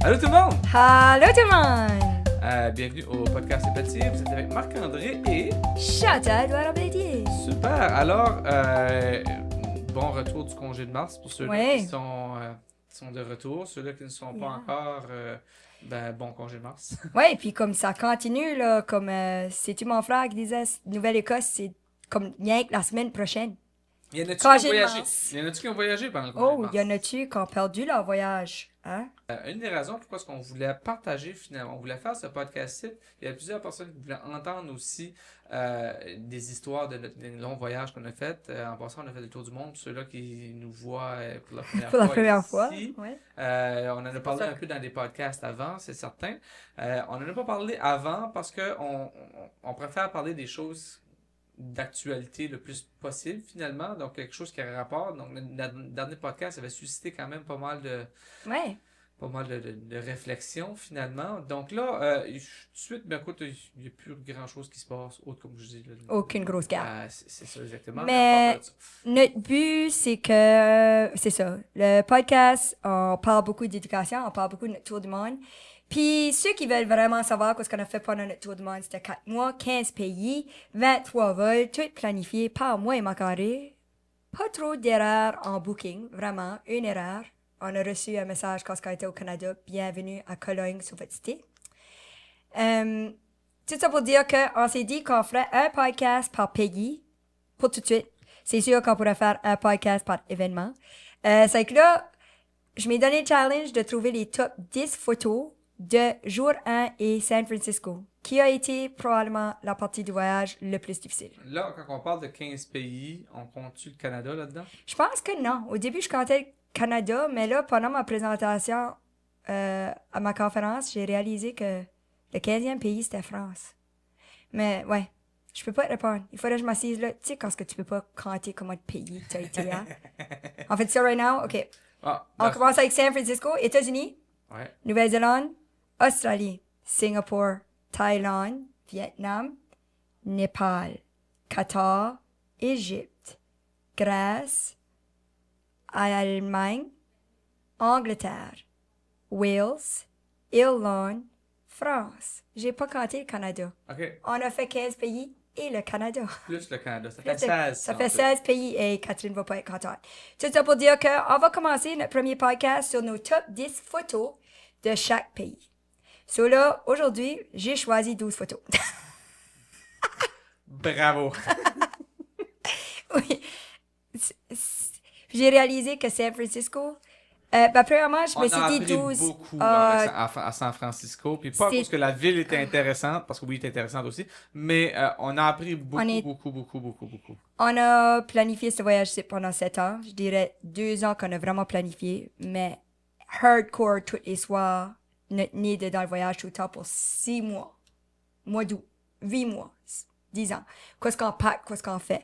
Allô tout le monde! Allô tout le monde! Bienvenue au podcast Épatier. Vous êtes avec Marc-André et... Chantal Douard-Pelletier. Super! Alors, bon retour du congé de mars pour ceux-là Ouais. qui sont de retour. Ceux-là qui ne sont pas encore, bon congé de mars. Ouais, puis comme ça continue, là, comme c'est-tu mon frère qui disait, Nouvelle-Écosse, c'est comme rien que la semaine prochaine. Il y en a-tu qui Congé ont de voyagé? mars. Il y en a-tu qui ont voyagé pendant le congé de Oh, mars? il y en a-tu qui ont perdu leur voyage? Hein? Une des raisons pourquoi est-ce qu'on voulait partager finalement, on voulait faire ce podcast-ci, il y a plusieurs personnes qui voulaient entendre aussi des histoires de des longs voyages qu'on a fait. En passant, on a fait le tour du monde. Ceux-là qui nous voient pour la première Pour la fois première ici. fois, ouais. On en a parlé un peu dans des podcasts avant, c'est certain. On n'en a pas parlé avant parce que on préfère parler des choses d'actualité le plus possible finalement, donc quelque chose qui a rapport. Donc le dernier podcast avait suscité quand même pas mal de réflexion finalement. Donc là, tout de suite, ben écoute, il n'y a plus grand chose qui se passe, autre comme je dis. Là, Aucune grosse gare. c'est ça exactement. Mais notre but, c'est que, c'est ça, le podcast, on parle beaucoup d'éducation, on parle beaucoup de notre tour du monde. Puis ceux qui veulent vraiment savoir ce qu'on a fait pendant notre tour du monde, c'était 4 mois, 15 pays, 23 vols, tout planifié par moi et Marc-André. Pas trop d'erreurs en booking, vraiment, une erreur. On a reçu un message quand on était au Canada, bienvenue à Cologne sur votre cité. Tout ça pour dire qu'on s'est dit qu'on ferait un podcast par pays, pour tout de suite. C'est sûr qu'on pourrait faire un podcast par événement. C'est que là, je m'ai donné le challenge de trouver les top 10 photos de jour 1 et San Francisco, qui a été probablement la partie du voyage le plus difficile. Là, quand on parle de 15 pays, on compte-tu le Canada là-dedans? Je pense que non. Au début, je comptais le Canada, mais là, pendant ma présentation à ma conférence, j'ai réalisé que le 15e pays, c'était France. Mais ouais, je peux pas te répondre. Il faudrait que je m'assise là. Tu sais, quand tu peux pas compter combien de pays tu as été là. On fait ça right now? OK. On commence avec San Francisco, États-Unis, Ouais. Nouvelle-Zélande, Australie, Singapour, Thaïlande, Vietnam, Népal, Qatar, Égypte, Grèce, Allemagne, Angleterre, Wales, Irlande, France. J'ai pas compté le Canada. OK. On a fait 15 pays et le Canada. Plus le Canada. Ça fait 16. Ça fait 16 pays et Catherine va pas être contente. Tout ça pour dire qu'on va commencer notre premier podcast sur nos top 10 photos de chaque pays. So là, aujourd'hui, j'ai choisi 12 photos. Bravo. Oui. J'ai réalisé que San Francisco, premièrement, je me suis dit 12. Beaucoup à San Francisco. Puis pas c'est- parce que la ville était intéressante, parce que oui, elle était intéressante aussi, mais on a appris beaucoup. On a planifié ce voyage pendant 7 ans. Je dirais 2 ans qu'on a vraiment planifié, mais hardcore tous les soirs, notre nez dans le voyage tout le temps pour 6 mois. Mois d'août, 8 mois, 10 ans. Qu'est-ce qu'on pack, qu'est-ce qu'on fait?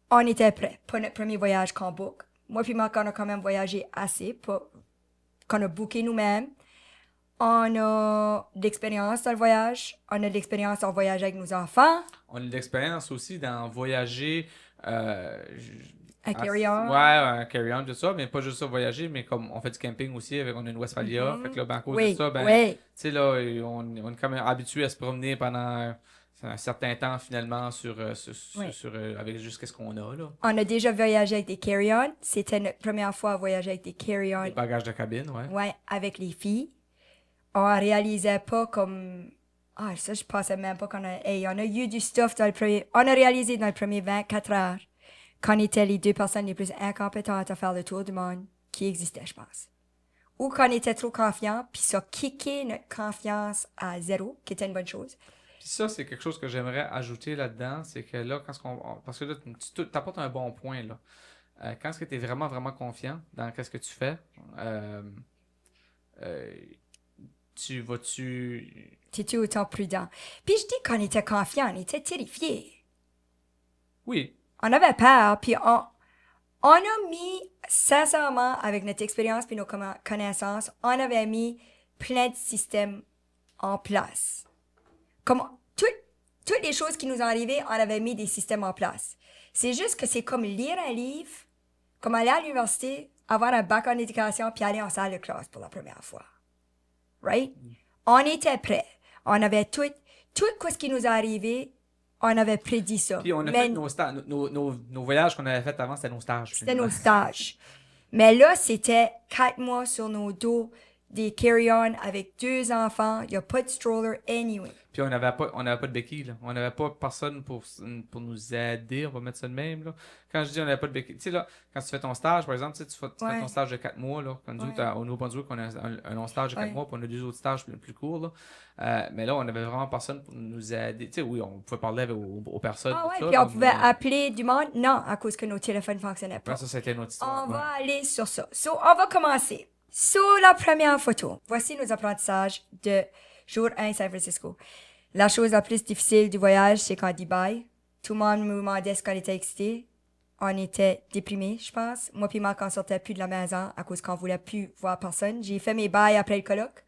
On était prêts pour notre premier voyage qu'on book. Moi puis Marc, on a quand même voyagé assez pour qu'on a booké nous-mêmes. On a de l'expérience dans le voyage. On a de l'expérience en voyage avec nos enfants. On a de l'expérience aussi dans voyager. Un carry-on. Ouais, un carry-on, tout ça, mais pas juste ça, voyager, mais comme on fait du camping aussi, on a une Westphalia. Fait que là, ben, à cause de ça, tu sais, là, on est quand même habitué à se promener pendant un certain temps finalement avec juste ce qu'on a là. On a déjà voyagé avec des carry-on. C'était notre première fois à voyager avec des carry-on. Des bagages de cabine, ouais. Ouais, avec les filles. On réalisait pas comme... Ah, ça, je pensais même pas qu'on a... Hey, on a eu du stuff dans le premier... On a réalisé dans le premier 24 heures qu'on était les 2 personnes les plus incompétentes à faire le tour du monde qui existaient, je pense. Ou qu'on était trop confiants, puis ça kické notre confiance à 0, qui était une bonne chose. Puis ça, c'est quelque chose que j'aimerais ajouter là-dedans, c'est que là, parce que là, tu t'apportes un bon point, là. Quand est-ce que tu es vraiment, vraiment confiant dans ce que tu fais, T'es-tu autant prudent? Puis je dis qu'on était confiants, on était terrifiés. Oui. On avait peur, puis on a mis, sincèrement, avec notre expérience et nos connaissances, on avait mis plein de systèmes en place. Comme toutes les choses qui nous ont arrivées, on avait mis des systèmes en place. C'est juste que c'est comme lire un livre, comme aller à l'université, avoir un bac en éducation, puis aller en salle de classe pour la première fois. right? On était prêts. On avait tout ce qui nous est arrivé, on avait prédit ça. Puis on a fait nos voyages qu'on avait fait avant, c'était nos stages. C'était nos stages. Mais là, c'était 4 mois sur nos dos, des carry-on avec 2 enfants. Il n'y a pas de stroller anyway. Puis on n'avait pas de béquille, là. On n'avait pas personne pour nous aider, on va mettre ça de même, là. Quand je dis on n'avait pas de béquille, tu sais, là, quand tu fais ton stage, par exemple, tu fais ton stage de 4 mois, là. Comme nous, au Nouveau-Brunswick, on a un long stage de 4 mois, puis on a 2 autres stages plus courts, là. Mais là, on n'avait vraiment personne pour nous aider. Tu sais, oui, on pouvait parler aux personnes. Ah ouais, ça, puis on pouvait appeler du monde. Non, à cause que nos téléphones ne fonctionnaient pas. Ouais, ça, c'était notre histoire. On va aller sur ça. So, on va commencer. Sur la première photo, voici nos apprentissages de jour 1 San Francisco. La chose la plus difficile du voyage, c'est qu'on dit bye. Tout le monde me demandait ce qu'on était excité. On était déprimés, je pense. Moi puis Marc, on sortait plus de la maison à cause qu'on voulait plus voir personne. J'ai fait mes bails après le colloque.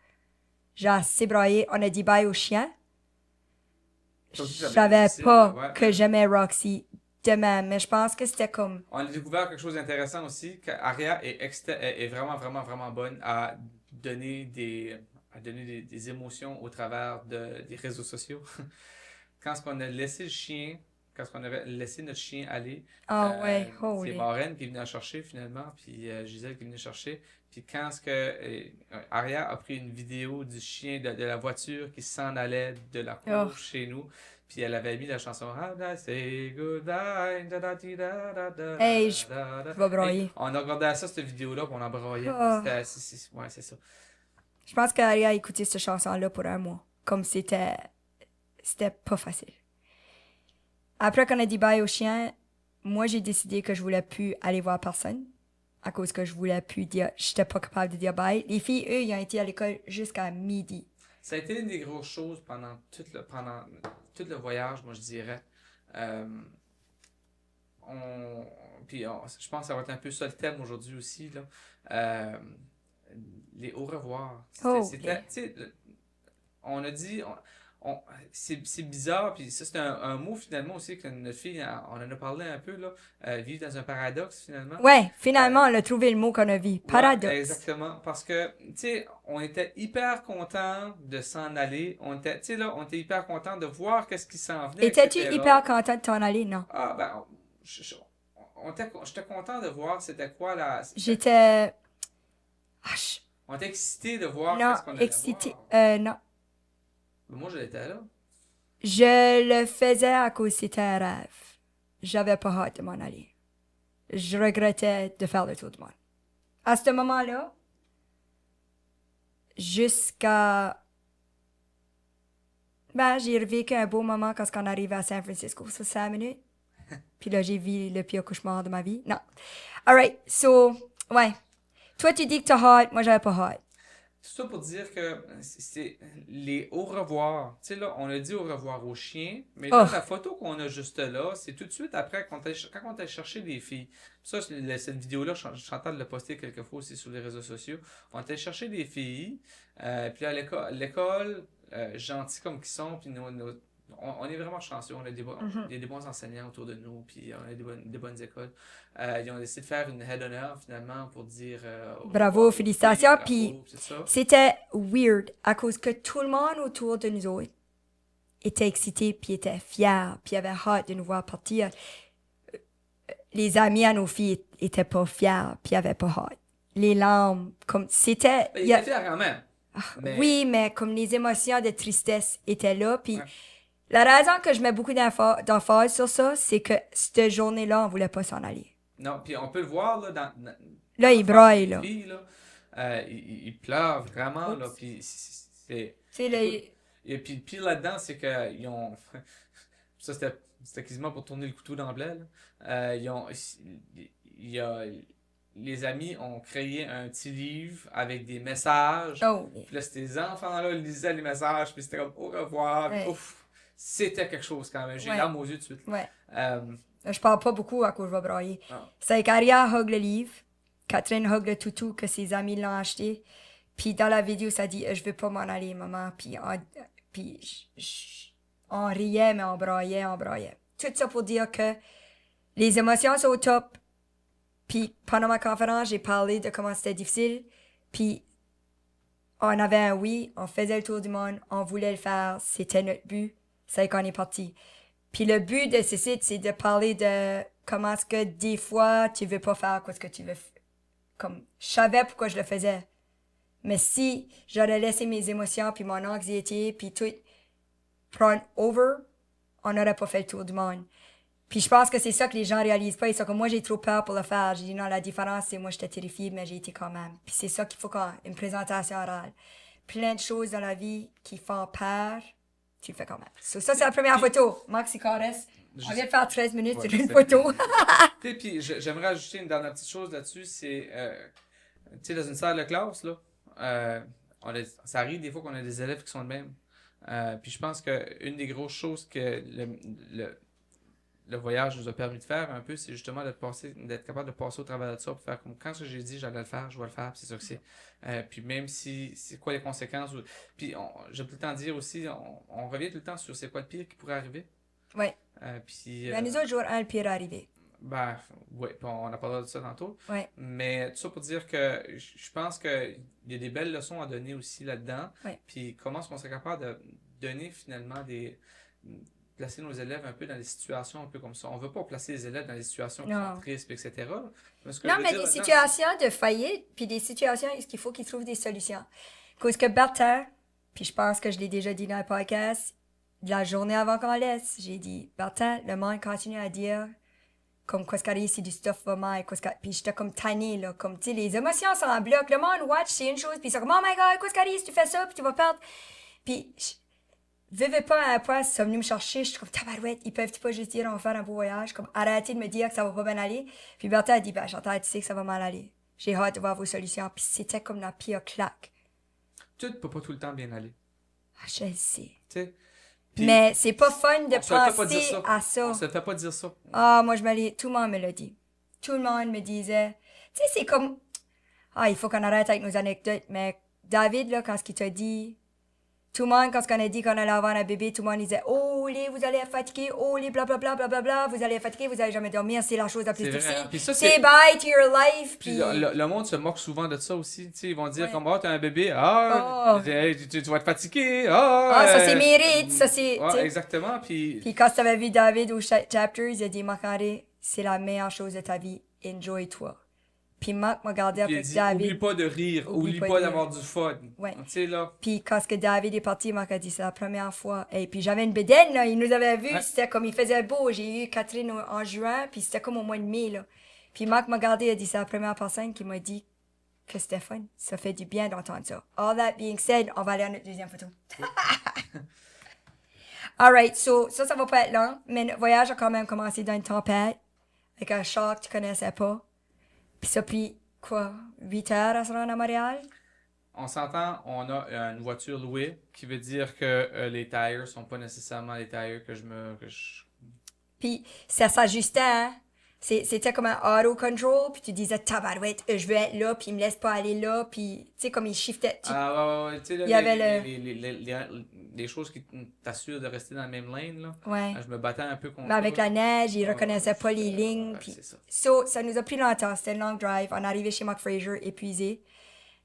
J'ai assez braillé. On a dit bye aux chiens. Je savais pas que j'aimais Roxy de même, mais je pense que c'était comme... On a découvert quelque chose d'intéressant aussi, qu'Aria est vraiment, vraiment, vraiment bonne à donner des émotions au travers des réseaux sociaux. Quand on a laissé notre chien aller, c'est Maureen qui est venue la chercher finalement, puis Gisèle qui est venue chercher. Puis quand Aria a pris une vidéo du chien de la voiture qui s'en allait de la cour chez nous, puis elle avait mis la chanson How do I say goodbye? Hey, je vais broyer. On a regardé ça, cette vidéo-là, puis on en broyait. Ouais, c'est ça. Je pense qu'Aria a écouté cette chanson-là pour 1 mois. Comme c'était pas facile. Après qu'on a dit bye au chien, moi j'ai décidé que je voulais plus aller voir personne. À cause que je voulais plus dire, j'étais pas capable de dire bye. Les filles, eux, ils ont été à l'école jusqu'à midi. Ça a été une des grosses choses pendant tout le voyage, moi je dirais. Je pense que ça va être un peu ça le thème aujourd'hui aussi, là. Les au revoir. On a dit, c'est bizarre, puis ça c'est un mot finalement aussi que notre fille, on en a parlé un peu, là, vivre dans un paradoxe finalement. Ouais, finalement on a trouvé le mot qu'on a vu, paradoxe. Ouais, exactement, parce que, tu sais, on était hyper contents de s'en aller, on était hyper contents de voir qu'est-ce qui s'en venait, Étais-tu hyper content de t'en aller? Non. Ah, ben, j'étais content de voir c'était quoi la... J'étais... On était excités de voir non, qu'est-ce qu'on allait excité. voir. Non. Mais moi, j'étais là. Je le faisais à cause c'était un rêve. J'avais pas hâte de m'en aller. Je regrettais de faire le tour du monde. À ce moment-là, jusqu'à... Ben, j'ai revécu un beau moment quand on arrivait à San Francisco, sur 5 minutes. Puis là, j'ai vu le pire cauchemar de ma vie. Non. Alright, so, ouais. Toi, tu dis que t'as hâte, moi, j'avais pas hâte. Tout ça pour dire que c'est les au revoir. Tu sais, là, on a dit au revoir aux chiens, mais là, la photo qu'on a juste là, c'est tout de suite après quand on est chercher des filles. Ça, cette vidéo-là, Chantal l'a postée quelques fois aussi sur les réseaux sociaux. On était chercher des filles, puis à l'école, gentils comme qu'ils sont, puis on est vraiment chanceux. On a il y a des bons enseignants autour de nous, puis on a des bonnes écoles. Ils ont décidé de faire une head d'honneur finalement pour dire bravo, félicitations. Bravo, puis c'était weird à cause que tout le monde autour de nous autres était excité, puis était fier, puis avait hâte de nous voir partir. Les amis à nos filles étaient pas fiers, puis avaient pas hâte. Les larmes, comme c'était. Ils étaient fiers quand même. Oui, mais comme les émotions de tristesse étaient là, puis. Ouais. La raison que je mets beaucoup d'emphase sur ça, c'est que cette journée-là, on voulait pas s'en aller. Non, puis on peut le voir, là, là, il braille, là. Filles, là. Il pleure vraiment, là, puis c'est... Et puis le pire là-dedans, c'est qu'ils ont... ça, c'était quasiment pour tourner le couteau dans le blé, là. Les amis ont créé un petit livre avec des messages. Oh. Puis là, ces enfants-là lisaient les messages, puis c'était comme au revoir. Ouais. Ouf! C'était quelque chose quand même. J'ai ouais. larmes aux yeux tout de suite. Ouais. Je parle pas beaucoup à cause je vais brailler. Ah. C'est qu'Aria hug le livre, Catherine hug le toutou que ses amis l'ont acheté. Puis dans la vidéo, ça dit je veux pas m'en aller, maman. Puis on riait, mais on braillait. Tout ça pour dire que les émotions sont au top. Puis pendant ma conférence, j'ai parlé de comment c'était difficile. Puis on avait un oui, on faisait le tour du monde, on voulait le faire, c'était notre but, c'est qu'on est parti. Puis le but de ce site, c'est de parler de comment est-ce que des fois, tu veux pas faire quoi ce que tu veux. Comme, je savais pourquoi je le faisais. Mais si j'aurais laissé mes émotions, puis mon anxiété, puis tout prendre over, on n'aurait pas fait le tour du monde. Puis je pense que c'est ça que les gens réalisent pas. Ils sont comme, moi, j'ai trop peur pour le faire. J'ai dit, non, la différence, c'est moi, j'étais terrifiée, mais j'ai été quand même. Puis c'est ça qu'il faut une présentation orale. Plein de choses dans la vie qui font peur, tu le fais quand même. So, ça, c'est la première photo. Maxi Carres. On vient de faire 13 minutes sur une photo. Puis j'aimerais ajouter une dernière petite chose là-dessus, c'est, tu sais, dans une salle de classe, là, ça arrive des fois qu'on a des élèves qui sont de même. Puis je pense qu'une des grosses choses que le voyage nous a permis de faire un peu, c'est justement d'être capable de passer au travers de ça, pour faire comme quand j'ai dit j'allais le faire, je vais le faire, puis c'est ça que c'est. Puis même si c'est quoi les conséquences, puis j'aime tout le temps dire aussi, on revient tout le temps sur c'est quoi le pire qui pourrait arriver. Oui. Puis Mais nous autres, jour 1, le pire est arrivé. Ben, oui, on a parlé de ça tantôt. Ouais. Mais tout ça pour dire que je pense qu'il y a des belles leçons à donner aussi là-dedans. Ouais. Puis comment est-ce qu'on serait capable de donner finalement placer nos élèves un peu dans des situations un peu comme ça. On veut pas placer les élèves dans des situations qui sont tristes, etc. Non, mais des situations de faillite, puis des situations où il faut qu'ils trouvent des solutions. Parce que Bertin, puis je pense que je l'ai déjà dit dans le podcast, la journée avant qu'on laisse, j'ai dit, Bertin, le monde continue à dire comme quoi ce qui arrive, c'est du stuff vraiment, puis j'étais comme tannée, là, comme, tu sais, les émotions sont en bloc, le monde watch, c'est une chose, puis ils sont comme, oh my god, quoi ce qui arrive, si tu fais ça, puis tu vas perdre. Puis, vivez pas à un point, ils sont venus me chercher, je suis comme, tabarouette, ils peuvent pas juste dire, on va faire un beau voyage, comme, arrêtez de me dire que ça va pas bien aller. Puis Bertha a dit, ben, Chantal, tu sais que ça va mal aller. J'ai hâte de voir vos solutions, puis c'était comme la pire claque. Tout peut pas tout le temps bien aller. Ah, je le sais. Tu sais. Mais c'est pas fun de penser à ça. On se fait pas dire ça. Ah, moi, tout le monde me l'a dit. Tout le monde me disait, tu sais, c'est comme, il faut qu'on arrête avec nos anecdotes, mais David, là, quand ce qu'il t'a dit, tout le monde, quand on a dit qu'on allait avoir un bébé, tout le monde disait, oh, vous allez être fatigué, oh, blablabla, blablabla, vous allez être fatigué, vous allez jamais dormir, c'est la chose la plus difficile. Say bye to your life. Puis le monde se moque souvent de ça aussi. Tu sais, ils vont dire comme, t'as un bébé, tu vas être fatigué, ça c'est mérite, ça c'est. Exactement. Puis quand tu avais vu David au chapter, il a dit, Macari, c'est la meilleure chose de ta vie, enjoy-toi. Puis Marc m'a regardé après David. Oublie pas de rire, oublie pas d'avoir du fun. Ouais. Tu sais, là. Puis quand David est parti, Marc a dit c'est la première fois. Et puis j'avais une bédaine, là, il nous avait vus, c'était comme il faisait beau. J'ai eu Catherine en juin, puis c'était comme au mois de mai, là. Puis Marc m'a regardé, il a dit c'est la première personne qui m'a dit que c'était fun. Ça fait du bien d'entendre ça. All that being said, on va aller à notre deuxième photo. Alright, so ça va pas être long, mais notre voyage a quand même commencé dans une tempête, avec un char que tu connaissais pas. Puis ça a pris, 8 heures à se rendre à Montréal? On s'entend, on a une voiture louée, qui veut dire que les tires sont pas nécessairement les tires que je... Puis ça s'ajustait, hein? C'était comme un auto-control, puis tu disais, tabarouette, je veux être là, puis il me laisse pas aller là, puis tu sais, comme il shiftait. Tu sais, il y avait les choses qui t'assurent de rester dans la même lane, là. Ouais. Je me battais un peu contre. Mais avec la neige, il reconnaissait pas les lignes, puis... Ça nous a pris longtemps, c'était un long drive. On est arrivé chez Mark Fraser, épuisé.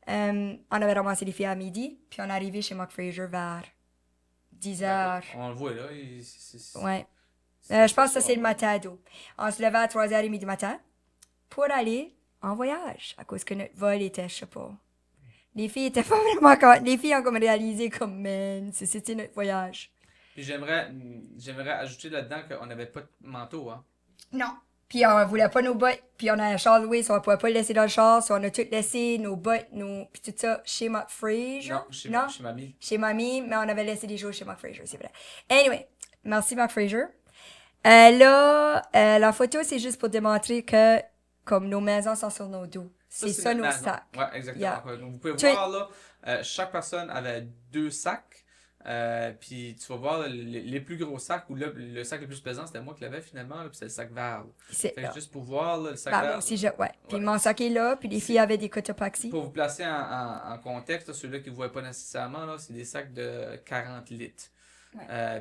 On avait ramassé les filles à midi, puis on est arrivé chez Mark Fraser vers 10 heures. On le voit là. Ouais. Je pense que ça, c'est le matin d'eau. On se levait à 3h30 du matin pour aller en voyage, à cause que notre vol était, je sais pas. Les filles étaient pas vraiment... Les filles ont comme réalisé comme, man, c'était notre voyage. Puis j'aimerais ajouter là-dedans qu'on n'avait pas de manteau, hein. Non. Puis on voulait pas nos bottes, puis on a un char loué, so on pouvait pas le laisser dans le char, so on a tout laissé, nos bottes, puis tout ça, chez Mark Fraser. Non, chez mamie. Chez mamie, mais on avait laissé des choses chez Mark Fraser, c'est vrai. Anyway, merci Mark Fraser. La photo, c'est juste pour démontrer que, comme nos maisons sont sur nos dos. C'est ça nos sacs. Ouais, exactement. Yeah. Donc, vous pouvez voir, là, chaque personne avait 2 sacs. Puis tu vas voir les plus gros sacs, ou le sac le plus pesant, c'était moi qui l'avais finalement, puis c'est le sac vert. Fait juste pour voir là, le sac vert. Moi aussi, Puis mon sac est là, puis les filles avaient des Cotopaxi. Pour vous placer en contexte, ceux-là qui ne voient pas nécessairement, là, c'est des sacs de 40 litres.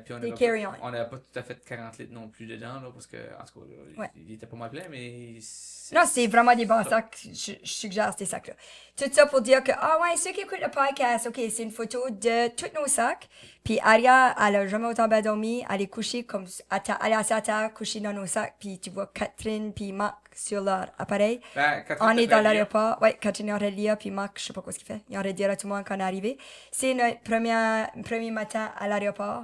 Puis Des carry-on. on n'avait pas tout à fait 40 litres non plus dedans, là, parce que, en tout cas, là, il était pas mal plein, mais... Non, c'est vraiment des bons sacs. Je suggère ces sacs-là. Tout ça pour dire que, ceux qui écoutent le podcast, OK, c'est une photo de tous nos sacs. Puis Aria, elle a jamais autant bien dormi. Elle est couchée comme, elle est assise à terre, couchée dans nos sacs. Puis tu vois Catherine puis Marc sur leur appareil. On est dans l'aéroport. Oui, Catherine est en train de lire, puis Marc, je sais pas quoi ce qu'il fait. Il est en train de dire à tout le monde qu'on est arrivé. C'est notre premier matin à l'aéroport.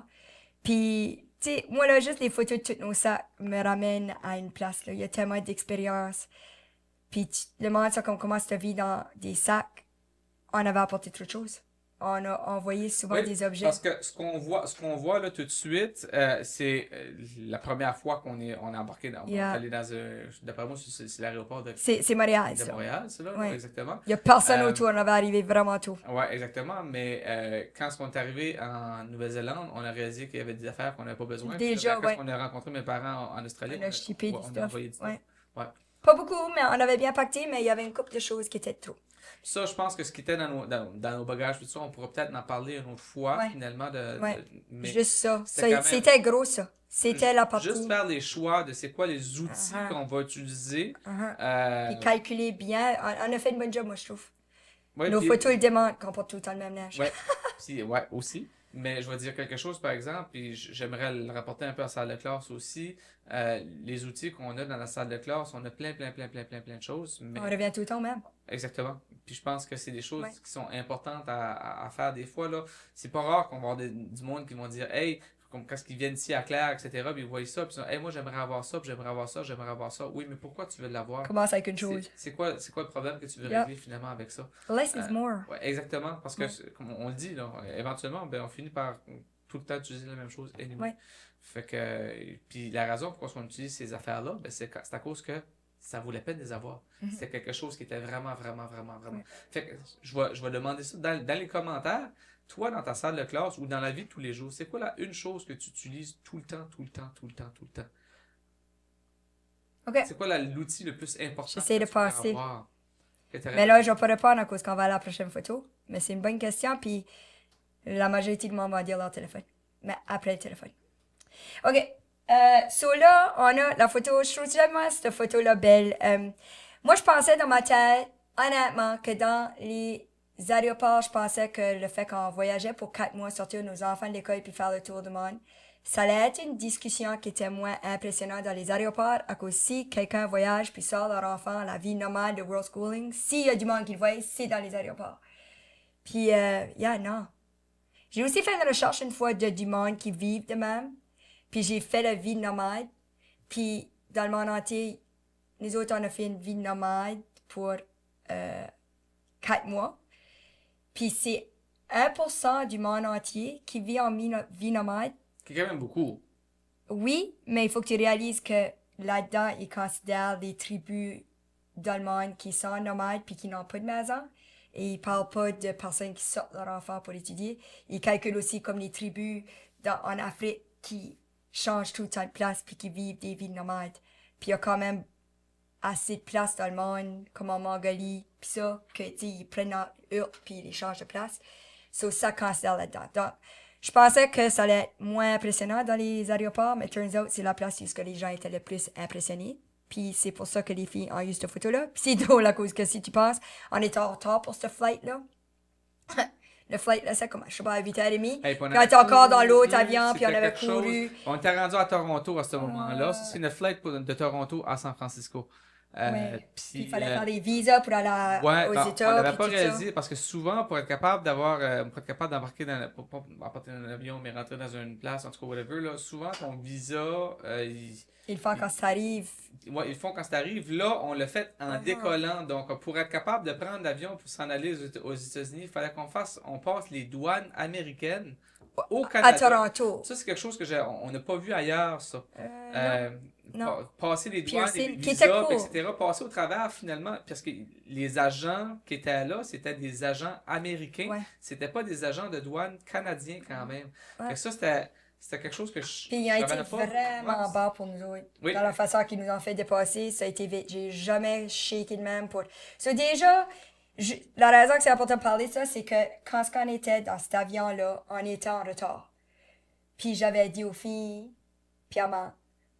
Puis, tu sais, moi, là, juste les photos de tous nos sacs me ramènent à une place, là. Il y a tellement d'expériences. Puis, le moment qu'on commence ta vie dans des sacs, on avait apporté trop de choses. On a envoyé souvent des objets. Parce que ce qu'on voit là tout de suite, c'est la première fois qu'on est embarqué on est allé dans d'après moi, c'est l'aéroport de Montréal, de Montréal, c'est là, exactement. Il n'y a personne autour, on avait arrivé vraiment tôt. Oui, exactement, mais quand on est arrivé en Nouvelle-Zélande, on a réalisé qu'il y avait des affaires qu'on n'avait pas besoin. Déjà, quand on a rencontré mes parents en Australie, on a shippé du on stuff. a envoyé du stuff. Ouais. Pas beaucoup, mais on avait bien pacté, mais il y avait une couple de choses qui étaient trop. Ça, je pense que ce qui était dans nos bagages, tout ça, on pourra peut-être en parler une autre fois, finalement. Mais juste ça. C'était gros, ça. C'était la partie. Juste faire les choix de c'est quoi les outils qu'on va utiliser. Puis calculer bien. On a fait une bonne job, moi, je trouve. Ouais, nos photos le démontrent qu'on porte tout le temps le même neige. Oui, aussi. Mais je vais dire quelque chose, par exemple, puis j'aimerais le rapporter un peu à la salle de classe aussi. Les outils qu'on a dans la salle de classe, on a plein de choses. Mais... On revient tout le temps même. Exactement. Puis je pense que c'est des choses qui sont importantes à faire des fois. Là. C'est pas rare qu'on va avoir du monde qui vont dire « Hey », comme quand ils viennent ici à Claire, etc., puis ils voient ça, puis ils disent « Hey, moi j'aimerais avoir ça, puis j'aimerais avoir ça, j'aimerais avoir ça. » Oui, mais pourquoi tu veux l'avoir? Commence avec une chose. C'est quoi le problème que tu veux régler finalement avec ça? Less is more. Ouais, exactement, parce que, comme on le dit, là, éventuellement, on finit par tout le temps utiliser la même chose anyway. Fait que, puis la raison pourquoi on utilise ces affaires-là, c'est à cause que ça vaut la peine de les avoir. C'était quelque chose qui était vraiment. Fait que je vais demander ça dans les commentaires. Toi, dans ta salle de classe ou dans la vie de tous les jours, c'est quoi une chose que tu utilises tout le temps? Okay. C'est quoi l'outil le plus important? J'essaie de passer. Mais là, je vais pas répondre à cause qu'on va à la prochaine photo. Mais c'est une bonne question, puis la majorité du monde va dire leur téléphone. Mais après le téléphone. OK. Là, on a la photo. Je trouve vraiment cette photo-là belle. Moi, je pensais dans ma tête, honnêtement, que dans les aéroports, je pensais que le fait qu'on voyageait pour 4 mois, sortir nos enfants de l'école puis faire le tour du monde, ça allait être une discussion qui était moins impressionnante dans les aéroports, à cause si quelqu'un voyage puis sort leur enfant, la vie normale de world schooling, s'il y a du monde qui le voit, c'est dans les aéroports. Puis, non. J'ai aussi fait une recherche une fois du monde qui vivent de même. Puis j'ai fait la vie nomade. Puis dans le monde entier, nous autres, on a fait une vie nomade pour 4 mois. Puis c'est 1% du monde entier qui vit en vie nomade. C'est quand même beaucoup. Oui, mais il faut que tu réalises que là-dedans, ils considèrent des tribus dans le monde qui sont nomades puis qui n'ont pas de maison. Et ils parlent pas de personnes qui sortent leur enfant pour étudier. Ils calculent aussi comme les tribus en Afrique qui changent tout le temps de place puis qui vivent des vies nomades. Puis il y a quand même assez de place dans le monde, comme en Mongolie, puis ça, que, tu sais, ils prennent leur hurte puis ils les changent de place. Ça considère là-dedans. Donc, je pensais que ça allait être moins impressionnant dans les aéroports, mais turns out, c'est la place où les gens étaient le plus impressionnés. Puis c'est pour ça que les filles ont eu cette photo-là. Puis c'est drôle à cause que si tu penses, on était en retard pour ce flight-là. Le flight, là, c'est comme, je sais pas, à 8h30. Hey, quand t'es encore dans l'autre avion, puis on avait couru. On était rendu à Toronto à ce moment-là. C'est une flight de Toronto à San Francisco. Puis il fallait faire des visas pour aller aux États. On n'avait pas réalisé parce que souvent, pour être capable d'embarquer pour apporter un avion, mais rentrer dans une place, en tout cas, whatever, là, souvent ton visa, ils le font quand ça arrive. Oui, ils le font quand ça arrive. Là, on l'a fait en décollant. Donc, pour être capable de prendre l'avion pour s'en aller aux États-Unis, il fallait on passe les douanes américaines au Canada. À Toronto. Ça, c'est quelque chose que on n'a pas vu ailleurs, ça. Non. Passer les douanes, les visas, etc. Passer au travers, finalement, parce que les agents qui étaient là, c'était des agents américains. Ouais. C'était pas des agents de douane canadiens, quand même. Fait que ça, c'était quelque chose que je Puis ils ont été vraiment bas pour nous autres. Oui. Dans la façon qu'ils nous ont fait dépasser, ça a été vite. J'ai jamais shaké de même pour... Déjà, la raison que c'est important de parler de ça, c'est que quand on était dans cet avion-là, on était en retard. Puis j'avais dit aux filles, puis maman,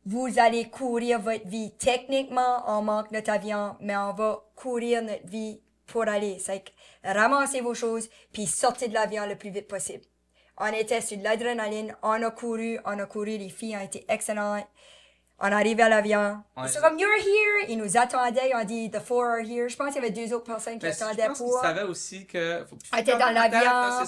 vous allez courir votre vie. Techniquement, on manque notre avion, mais on va courir notre vie pour aller. C'est que ramassez vos choses, puis sortez de l'avion le plus vite possible. On était sur de l'adrénaline, on a couru, les filles ont été excellentes. On arrive à l'avion. Ils sont comme, you're here. Ils nous attendaient. Ils ont dit, the four are here. Je pense qu'il y avait 2 autres personnes qui attendaient je pense qu'ils savaient aussi que. On était dans l'avion.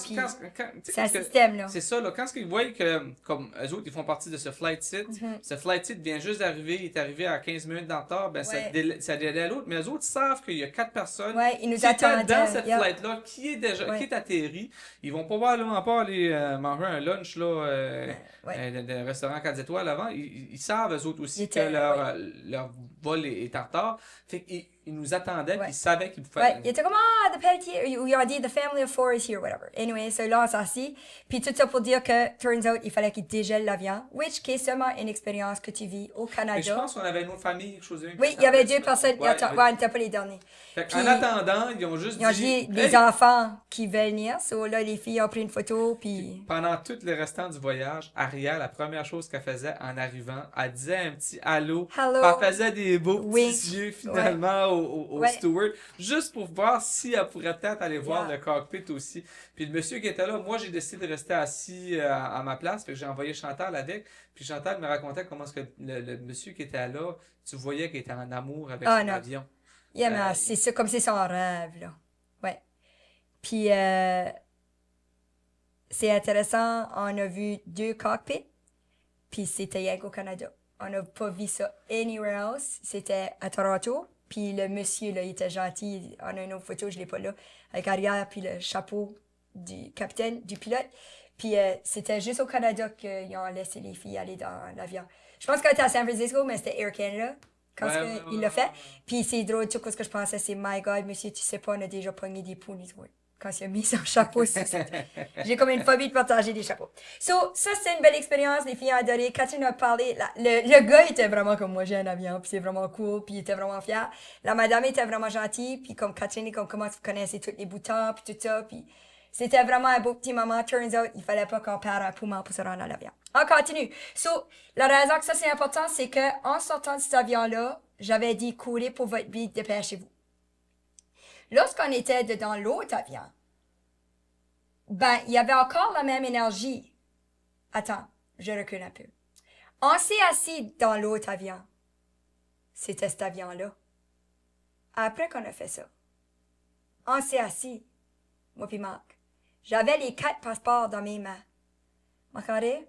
C'est un système, là. C'est ça, là. Quand ils voient que, comme eux autres, ils font partie de ce flight sit, ce flight sit vient juste d'arriver, il est arrivé à 15 minutes en retard, ben, ça délai à l'autre. Mais eux autres savent qu'il y a 4 personnes ils nous qui étaient attendaient. dans cette flight-là, qui est atterri. Ils vont probablement pas aller manger un lunch, là, dans un restaurant 4 étoiles avant. Ils savent, eux autres aussi, que leur vol est en retard. Fait qu'ils nous attendaient, puis ils savaient qu'ils pouvaient... Ils étaient comme, the Pelletier, ils ont dit, the family of 4 is here, whatever. Anyway, so là, on s'assit. Puis tout ça pour dire que, turns out, il fallait qu'ils dégèlent l'avion, which est seulement une expérience que tu vis au Canada. Mais je pense qu'on avait une autre famille, quelque chose de même. Oui, il y avait 2 personnes, on n'était pas les derniers. En attendant, ils ont juste ils ont dit les enfants qui veulent venir. So là, les filles ont pris une photo, puis... Pendant tout le restant du voyage, Aria, la première chose qu'elle faisait en arrivant, elle disait un petit allô. Elle faisait des beaux petits yeux, finalement, au steward, juste pour voir si elle pourrait peut-être aller voir le cockpit aussi. Puis le monsieur qui était là, moi, j'ai décidé de rester assis à ma place, fait que j'ai envoyé Chantal avec. Puis Chantal me racontait comment est-ce que le monsieur qui était là, tu voyais qu'il était en amour avec son avion. Mais c'est ça, comme c'est son rêve, là. Ouais. Puis, c'est intéressant, on a vu 2 cockpits, puis c'était rien qu'au Canada. On n'a pas vu ça anywhere else. C'était à Toronto, puis le monsieur, là, il était gentil. On a une autre photo, je l'ai pas là, avec arrière, puis le chapeau du capitaine, du pilote. Puis, c'était juste au Canada qu'ils ont laissé les filles aller dans l'avion. Je pense qu'on était à San Francisco, mais c'était Air Canada. Quand il l'a fait. Puis c'est drôle, tout ce que je pensais, c'est my God, monsieur, tu sais pas, on a déjà pogné des ponies. Quand il a mis son chapeau, j'ai comme une phobie de partager des chapeaux. So, ça, c'est une belle expérience, les filles ont adoré. Catherine a parlé, le gars était vraiment comme moi, j'ai un avion, puis c'est vraiment cool, puis il était vraiment fier. La madame était vraiment gentille, puis comme Catherine, comme comment tu connaissais tous les boutons, puis tout ça, puis c'était vraiment un beau petit moment. Turns out, il fallait pas qu'on perde un poumon pour se rendre à l'avion. On continue. So, la raison que ça c'est important, c'est que en sortant de cet avion-là, j'avais dit courez pour votre vie, dépêchez-vous. Lorsqu'on était dans l'autre avion, ben, il y avait encore la même énergie. Attends, je recule un peu. On s'est assis dans l'autre avion. C'était cet avion-là. Après qu'on a fait ça, on s'est assis, moi puis Marc. J'avais les 4 passeports dans mes mains. Marc-André,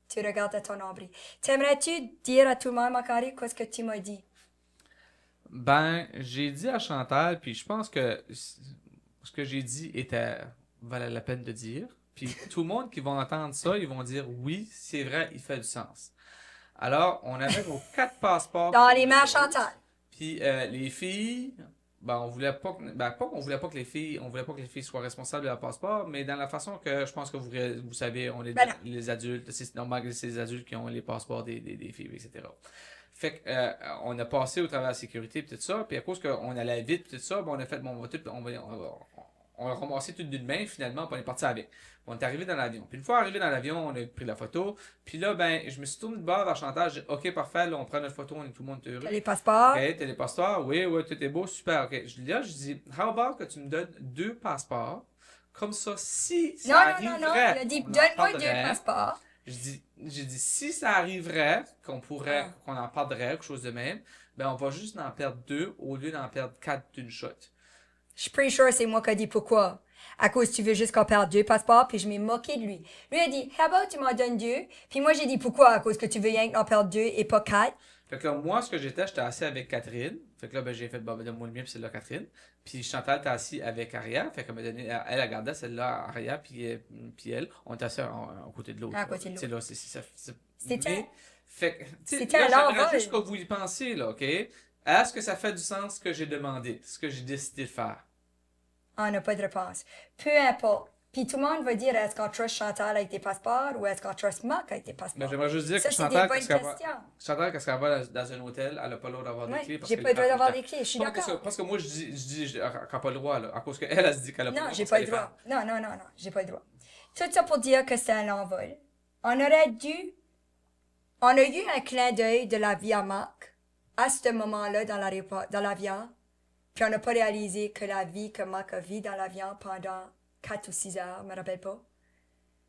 tu regardes à ton nombril. T'aimerais-tu dire à tout le monde, Marc-André, qu'est-ce que tu m'as dit? Ben, j'ai dit à Chantal, puis je pense que ce que j'ai dit valait la peine de dire. Puis tout le monde qui va entendre ça, ils vont dire oui, c'est vrai, il fait du sens. Alors, on avait nos 4 passeports. Dans les mains à Chantal. Puis les filles, ben on voulait pas qu'on voulait pas que les filles soient responsables de leur passeport, mais dans la façon que je pense que vous savez, on est les adultes, c'est normal que c'est les adultes qui ont les passeports des filles, etc. Fait que on a passé au travers de la sécurité et tout ça, puis à cause qu'on allait vite et tout ça, ben on a fait on a ramassé tout d'une main finalement, puis on est parti avec. On est arrivé dans l'avion. Puis une fois arrivé dans l'avion, on a pris la photo. Puis là, ben, je me suis tourné de bord vers Chantal. J'ai dit, OK, parfait, là, on prend notre photo, tout le monde est heureux. T'as les passeports? OK, t'as les passeports. Oui, tout est beau, super. OK. Je dis, how about que tu me donnes 2 passeports? Comme ça, si ça arriverait... Non. Il a dit, donne-moi 2 passeports. J'ai dit, si ça arriverait, qu'on en perdrait, quelque chose de même, ben, on va juste en perdre 2 au lieu d'en perdre 4 d'une shot. Je suis pretty sure c'est moi qui ai dit pourquoi. À cause tu veux juste qu'on perde 2 passeports, puis je m'ai moqué de lui. Lui a dit, how about tu m'en donnes 2? Puis moi j'ai dit pourquoi? À cause que tu veux rien qu'en perdre 2 et pas 4. Fait que là, moi, ce que j'étais assis avec Catherine. Fait que là, ben, j'ai fait, donne-moi le mien, puis celle-là, Catherine. Puis Chantal était assis avec Aria. Fait qu'elle m'a donné, elle a gardé celle-là, Aria, puis elle. On était assis à côté de l'autre. À côté de l'autre. C'est là, C'était... C'était à l'envers. Juste que vous y pensez, là, OK? Est-ce que ça fait du sens ce que j'ai demandé? Ce que j'ai décidé de faire? On n'a pas de réponse. Peu importe. Puis tout le monde va dire, est-ce qu'on trust Chantal avec tes passeports ou est-ce qu'on trust Marc avec tes passeports? Mais j'aimerais juste dire que Chantal, quand elle va dans un hôtel, elle n'a pas le droit d'avoir des clés. J'ai pas le droit d'avoir des clés, je suis d'accord. Parce que moi, je dis qu'elle n'a pas le droit, là, à cause qu'elle se dit qu'elle n'a pas le droit. Non, j'ai pas le droit. Non, j'ai pas le droit. Tout ça pour dire que c'est un envol. On a eu un clin d'œil de la vie à Marc à ce moment-là dans l'avion, puis on n'a pas réalisé que la vie que Marc a vue dans l'avion pendant 4 ou 6 heures, je me rappelle pas,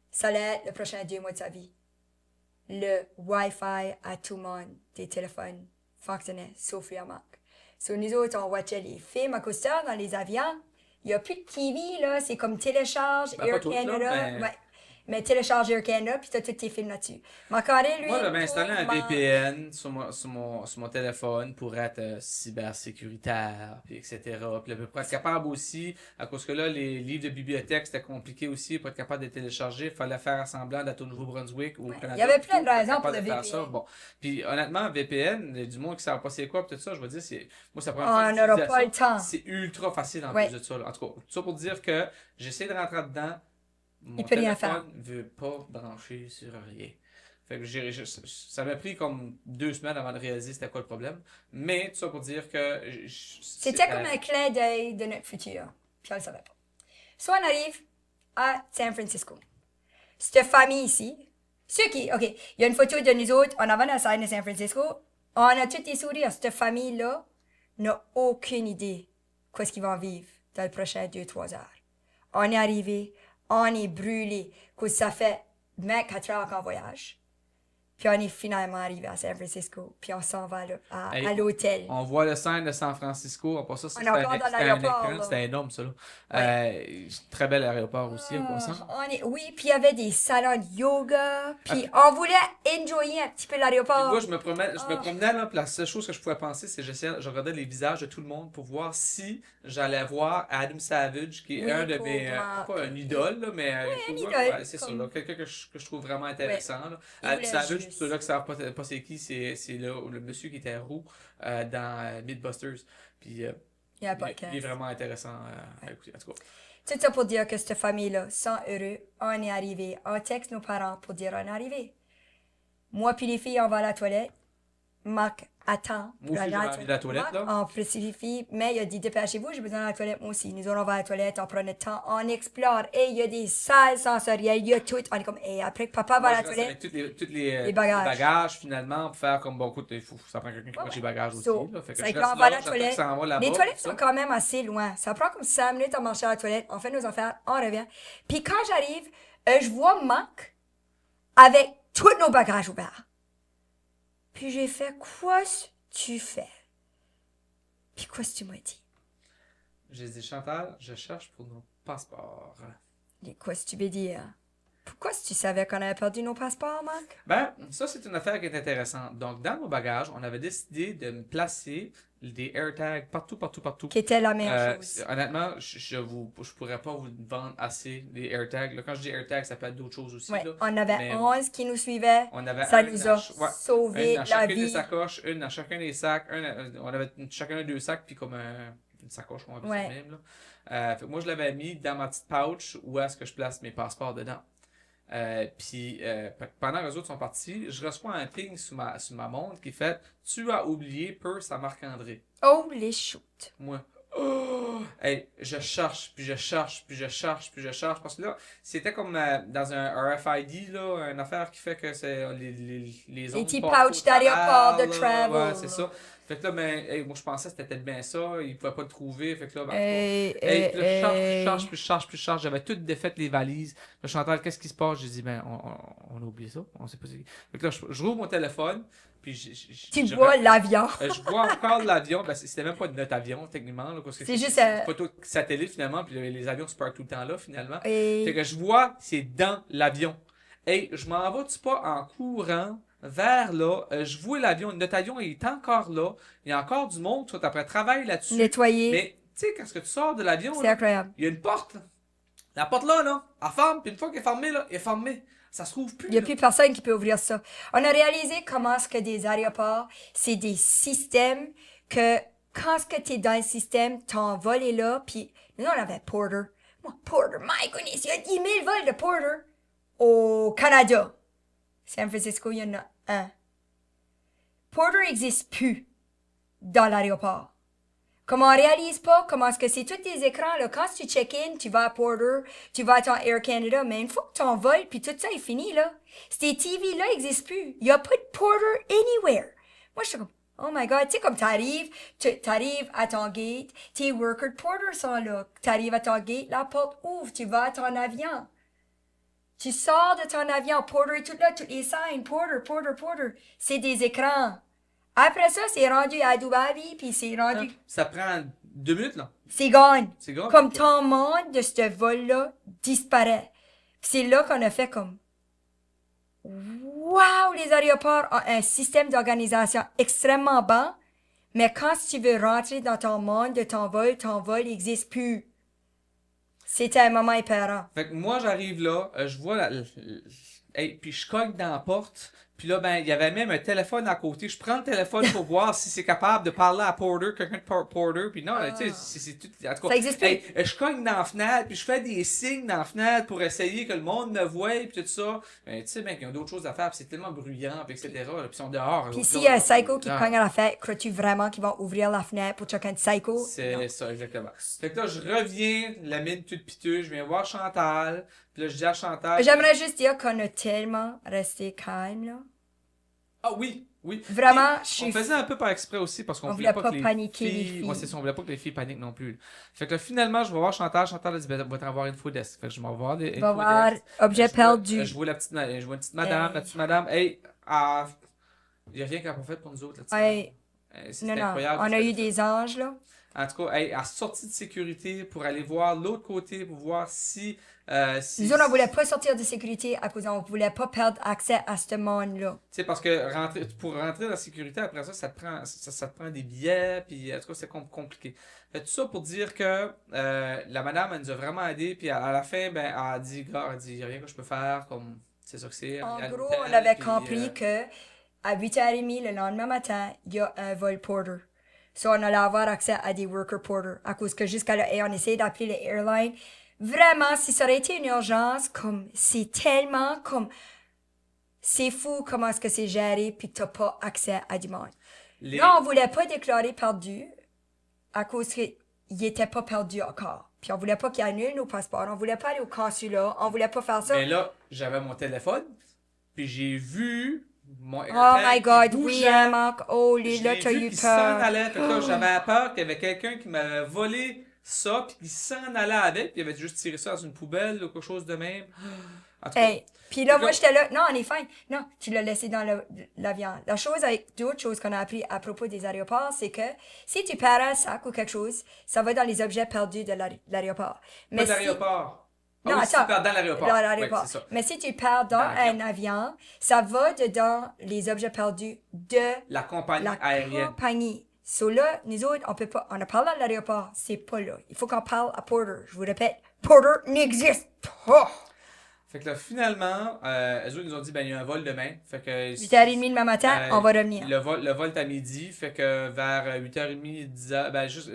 ça allait être le prochain 2 mois de sa vie. Le Wi-Fi à tout le monde des téléphones fonctionnait, sauf lui à Marc. Sur nous autres, on watchait les films à cause de ça dans les avions. Il n'y a plus de TV, là. C'est comme télécharge Air Canada. Ouais. Mais télécharge Air Canada, puis t'as tous tes films là-dessus. Mais Carré, lui. Moi, j'avais installé un VPN sur mon téléphone pour être cybersécuritaire, puis etc. Puis pour être capable aussi, à cause que là, les livres de bibliothèque, c'était compliqué aussi, pour être capable de les télécharger, il fallait faire semblant d'être au Nouveau-Brunswick ou au Canada. Il y avait plein de raisons pour le VPN. Ça. Bon. Puis honnêtement, VPN, il y a du monde qui ne savent pas c'est quoi, tout ça, je veux dire, moi, ça prend on n'aura pas le temps. C'est ultra facile en plus de ça. Là. En tout cas, tout ça pour dire que j'essaie de rentrer dedans. Mon téléphone ne veut pas brancher sur rien. Fait que ça m'a pris comme 2 semaines avant de réaliser c'était quoi le problème. Mais tout ça pour dire que... C'était comme un clin d'œil de notre futur. Puis on ne le savait pas. Soit on arrive à San Francisco. Cette famille ici, OK, il y a une photo de nous autres en avant de la scène de San Francisco. On a toutes des sourires. Cette famille-là n'a aucune idée qu'est-ce qu'ils vont vivre dans les prochaines 2-3 heures. On est arrivé, on est brûlé, que ça fait 24 heures qu'en voyage. Puis on est finalement arrivé à San Francisco, puis on s'en va là, à l'hôtel. On voit le scène de San Francisco, on passe ça, c'était un écran, c'était énorme ça là. Très bel aéroport aussi, en passant. Oui, puis il y avait des salons de yoga, puis on voulait enjoyer un petit peu l'aéroport. Moi, je me promenais là, puis la seule chose que je pouvais penser, c'est que je regardais les visages de tout le monde pour voir si j'allais voir Adam Savage, qui est un de mes, pas un idole, là, mais un idole, c'est ça, là, quelqu'un que je trouve vraiment intéressant. Là. Adam Savage, pour ceux-là qui ne savent pas c'est qui, c'est le monsieur qui était roux dans Mythbusters. Puis il est vraiment intéressant à écouter. En tout cas. Tout ça pour dire que cette famille-là, sont heureux, on est arrivé. On texte nos parents pour dire on est arrivé. Moi puis les filles, on va à la toilette. Marc attend. Moi aussi, j'ai envie de la toilette, là. On précipite, mais il a dit dépêchez-vous, j'ai besoin de la toilette, moi aussi. Nous, on va à la toilette, on prend notre temps, on explore. Et il y a des salles sensorielles, il y a tout. On est comme, et après que papa va à la toilette. Avec tous les bagages, finalement, pour faire comme, bon, écoute, ça prend quelqu'un qui prend les bagages aussi. Là. Fait que c'est quand on va à la toilette. Les toilettes sont quand même assez loin. Ça prend comme 5 minutes à marcher à la toilette. On fait nos affaires, on revient. Puis quand j'arrive, je vois Marc avec tous nos bagages ouverts. Puis j'ai fait, quoi tu fais? Puis quoi tu m'as dit? J'ai dit, Chantal, je cherche pour nos passeports. Et quoi tu veux dire? Pourquoi tu savais qu'on avait perdu nos passeports, Marc? Ben, ça, c'est une affaire qui est intéressante. Donc, dans nos bagages, on avait décidé de me placer des AirTags partout. Qui était la meilleure chose. Honnêtement, je pourrais pas vous vendre assez des AirTags. Là, quand je dis AirTags, ça peut être d'autres choses aussi. Ouais, là. on avait 11 qui nous suivaient. Ça nous a sauvé la vie. Chacun des sacoches, une dans chacun des sacs. On avait chacun 2 sacs, puis comme une sacoche, on va dire même. Là. Fait que moi, je l'avais mis dans ma petite pouch où est-ce que je place mes passeports dedans. Puis pendant que les autres sont partis, je reçois un ping sur ma montre qui fait tu as oublié Purse à Marc-André. Oh les shoot. Moi. Hey, je cherche parce que là c'était comme dans un RFID là, une affaire qui fait que c'est les autres petits pouches d'aéroport de travel. Ouais, c'est ça. Fait que là, moi je pensais que c'était peut-être bien ça, ils pouvaient pas le trouver. Fait que là, je charge. J'avais toutes défaites les valises. Là, Chantal, qu'est-ce qui se passe? J'ai dit, on a oublié ça. On sait pas c'est. Fait que là, je rouvre mon téléphone. Puis tu vois l'avion. Je vois encore l'avion. Ben, c'était même pas notre avion, techniquement. Là, parce que c'est juste une photo satellite, finalement. Puis les avions se partent tout le temps là, finalement. Fait que je vois, c'est dans l'avion. Et je m'en vais-tu pas en courant vers là, je vois l'avion, notre avion il est encore là, il y a encore du monde, tout après travail là-dessus. Nettoyer. Mais tu sais, quand tu sors de l'avion, c'est incroyable. Il y a une porte. La porte là, elle ferme, puis une fois qu'elle est fermée, là, elle est fermée. Ça se trouve plus. Il n'y a plus personne qui peut ouvrir ça. On a réalisé comment ce que des aéroports, c'est des systèmes que quand ce que tu es dans le système, ton vol est là, puis nous on avait Porter. Moi, Porter, my goodness, il y a 10 000 vols de Porter au Canada. San Francisco, il y en a un. Porter n'existe plus dans l'aéroport. Comme on réalise pas comment est-ce que c'est tous des écrans, là. Quand tu check-in, tu vas à Porter, tu vas à ton Air Canada, mais une fois que ton vol, puis tout ça est fini, là, ces TV-là n'existent plus. Il n'y a pas de Porter anywhere. Moi, je suis comme, oh my God, tu sais, comme t'arrives à ton gate, tes workers de Porter sont là. T'arrives à ton gate, la porte ouvre, tu vas à ton avion. Tu sors de ton avion, Porter est tout là, toutes les signes, Porter, Porter, Porter. C'est des écrans. Après ça, c'est rendu à Dubaï, puis c'est rendu... Ça prend 2 minutes, là. C'est gone. C'est gone. Comme ton monde de ce vol-là disparaît. Puis c'est là qu'on a fait comme... Wow, les aéroports ont un système d'organisation extrêmement bon, mais quand tu veux rentrer dans ton monde de ton vol n'existe plus. C'était un moment épeurant. Fait que moi, j'arrive là, je vois hey, puis je cogne dans la porte, puis là, ben, il y avait même un téléphone à côté. Je prends le téléphone pour voir si c'est capable de parler à Porter, quelqu'un de Porter, puis non, tu sais, c'est tout. En tout cas, Ça existe plus. hey, je cogne dans la fenêtre, puis je fais des signes dans la fenêtre pour essayer que le monde me voie, puis tout ça. Ben, tu sais, ben, ils ont d'autres choses à faire, puis c'est tellement bruyant, puis etc. Là, puis ils sont dehors. Puis là, s'il y a un psycho là, qui cogne à la fenêtre, crois-tu vraiment qu'ils vont ouvrir la fenêtre pour checker un psycho? C'est Non. ça, exactement. Fait que là, je reviens, la mine toute piteuse, je viens voir Chantal, puis là, je dis à Chantal... J'aimerais juste dire qu'on a tellement resté calme, là. Ah oui, oui. Vraiment, Puis, je suis... on faisait un peu par exprès aussi parce qu'on On voulait voulait pas pas que paniquer les filles... filles. Ouais, c'est ça, on voulait pas que les filles paniquent non plus. Fait que là, finalement, je vais voir Chantal. Chantal a dit, ben, va t'en voir une desk. Fait que je vais voir une Va voir desk. objet perdu. Je vois la petite, je vois une petite madame, la petite madame. Hey, il y a rien qu'elle a pas fait pour nous autres, la petite Hey, madame. non, C'était non, incroyable. on a eu des anges, là. En tout cas, elle a sorti de sécurité pour aller voir l'autre côté, pour voir si... Nous autres, on voulait pas sortir de sécurité à cause on voulait pas perdre accès à ce monde-là. Tu sais, parce que pour rentrer dans la sécurité, après ça, ça te prend des billets, puis en tout cas, c'est compliqué. Fait tout ça pour dire que la madame, elle nous a vraiment aidé, puis à la fin, ben, elle a dit, gars, elle dit, y a rien que je peux faire, comme, c'est ça que c'est. En Elle a gros, une on telle, avait puis, compris que à 8h30 le lendemain matin, il y a un vol porter. So, on allait avoir accès à des worker porter. À cause que jusqu'à là, et on essayait d'appeler les airlines. Vraiment, si ça aurait été une urgence, comme, c'est tellement comme, c'est fou comment est-ce que c'est géré puis que t'as pas accès à du monde. Là, on voulait pas déclarer perdu à cause qu'il était pas perdu encore. Puis on voulait pas qu'il annule nos passeports. On voulait pas aller au consulat. On voulait pas faire ça. Mais là, j'avais mon téléphone, puis j'ai vu mon Oh AirTag my qui God, oui, bougeait. hein, Marc. Oh, Je là, l'ai t'as vu eu qu'il s'en peur. allait. Fait que là, j'avais peur qu'il y avait quelqu'un qui m'avait volé ça, puis qu'il s'en allait avec, puis il avait juste tiré ça dans une poubelle ou quelque chose de même. En tout cas, Hey, puis là, Fait que moi, là- j'étais là. Non, on est fine. Non, tu l'as laissé dans l'avion. La chose avec d'autres choses qu'on a appris à propos des aéroports, c'est que si tu perds un sac ou quelque chose, ça va dans les objets perdus de l'aéroport. pas de l'aéroport. Ah Non, oui, si attends. tu perds dans l'aéroport. Dans Oui, l'aéroport. c'est ça. Mais si tu perds dans Dans l'avion. un avion, ça va dedans les objets perdus de La compagnie la aérienne. compagnie. So là, nous autres, on peut pas. On a parlé à l'aéroport, c'est pas là. Il faut qu'on parle à Porter. Je vous répète, Porter n'existe pas. Fait que là, finalement, eux autres, ils nous ont dit, ben, il y a un vol demain. Fait que... 8h30 demain matin, on va revenir. Le vol est à midi. Fait que vers 8h30, 10h, ben, juste,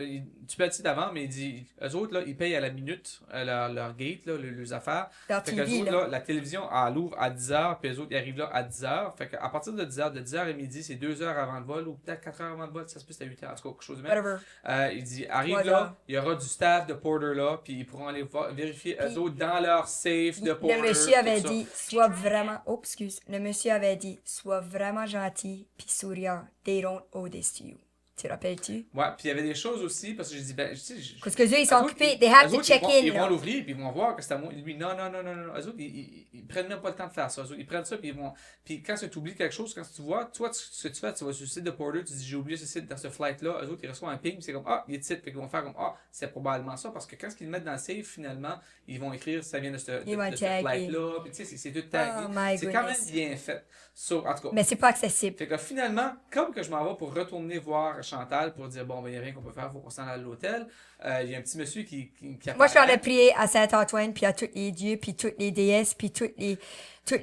tu peux être d'avant, mais il dit, eux autres, là, ils payent à la minute leur gate, là, leurs affaires. Leur Fait que TV, eux autres, là. là, la télévision, elle ouvre à 10h, puis eux autres, ils arrivent là à 10h. Fait qu'à partir de 10h, de 10h à midi, c'est 2 heures avant le vol, ou peut-être 4 heures avant le vol, ça se peut, c'est à 8h, en tout cas, quelque chose de même. Whatever. Il dit, arrive 3 là, heures. il y aura du staff de Porter là, puis ils pourront aller vérifier eux autres dans leur safe de Porter. Le monsieur avait tout ça. dit, sois vraiment, oh, excuse, le monsieur avait dit, sois vraiment gentil puis souriant. They don't owe this to you. Tu rappelles-tu? Ouais, puis il y avait des choses aussi, parce que j'ai dit, ben, tu sais, Parce que eux, ils sont eux autres, occupés, they have eux to autres, check in. Ils vont là. l'ouvrir, puis ils vont voir que c'est à moi. Lui, non, non, non, non, non, non. Eux autres, ils prennent même pas le temps de faire ça. Eux autres, ils prennent ça, puis ils vont. Puis quand tu oublies quelque chose, quand tu vois, toi, ce que tu fais, tu vas sur le site de Porter, tu dis, j'ai oublié ce site dans ce flight-là. Eux autres, ils reçoivent un ping, puis c'est comme, ah, il est titre. Puis ils vont faire comme, ah, c'est probablement ça, parce que quand ils le mettent dans le safe, finalement, ils vont écrire, ça vient de ce Ils vont ce taguer. flight-là. Puis tu sais, c'est tout tagué. Oh my C'est quand même goodness. bien fait. So, en tout cas. Mais c'est pas accessible. Fait que là, finalement, comme que je m'en vais pour retourner voir Chantal pour dire, bon, ben, il n'y a rien qu'on peut faire, faut qu'on s'en aille à l'hôtel. Il y a un petit monsieur qui Moi, je suis allée apparaît. prier à Saint-Antoine, puis à tous les dieux, puis toutes les déesses, puis tous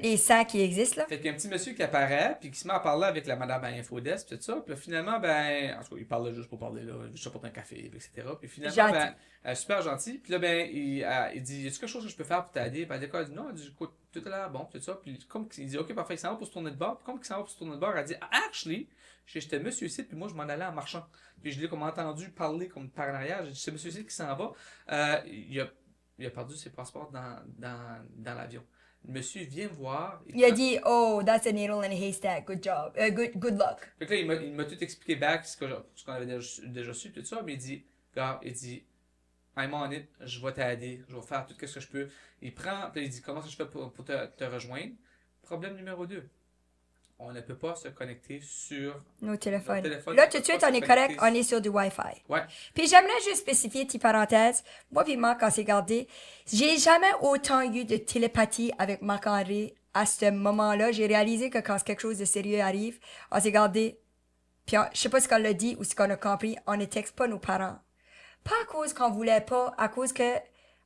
les saints qui existent, là. Fait qu'il y a un petit monsieur qui apparaît, puis qui se met à parler avec la madame à Infodesk, puis tout ça. Puis là, finalement, ben, en tout cas, il parle là juste pour parler, là, juste pour un café, etc. Puis finalement, Gentil. ben, super gentil. Puis là, ben, il dit, y a-tu quelque chose que je peux faire pour t'aider? Puis elle dit, quoi? Elle dit, non, elle dit, écoute, tout a l'air bon, tout ça. Puis comme il dit, OK, parfait, il s'en va pour se tourner de bord. Puis comme il s'en va pour se tourner de bord, elle dit, actually, j'étais monsieur ici, puis moi, je m'en allais en marchant. Puis je l'ai comme entendu parler comme par en arrière. J'ai dit, c'est monsieur ici qui s'en va. Il a perdu ses passeports dans l'avion. Le monsieur vient me voir. Il a dit, oh, that's a needle in a haystack, good job, good luck. Fait que là, il m'a tout expliqué back, ce qu'on avait déjà su, tout ça. Mais il dit, gars, il dit, I'm on it, je vais t'aider, je vais faire tout ce que je peux. Il prend, puis il dit, comment ça je fais pour te rejoindre? Problème numéro 2. On ne peut pas se connecter sur nos téléphones. Téléphone, Là, tout de suite, on est correct, on est sur du Wi-Fi. Ouais. Puis j'aimerais juste spécifier, petite parenthèse, moi puis Marc, quand c'est gardé, j'ai jamais autant eu de télépathie avec Marc-André à ce moment-là. J'ai réalisé que quand quelque chose de sérieux arrive, on s'est gardé, puis je sais pas ce qu'on l'a dit ou ce qu'on a compris, on ne texte pas nos parents. Pas à cause qu'on voulait pas, à cause que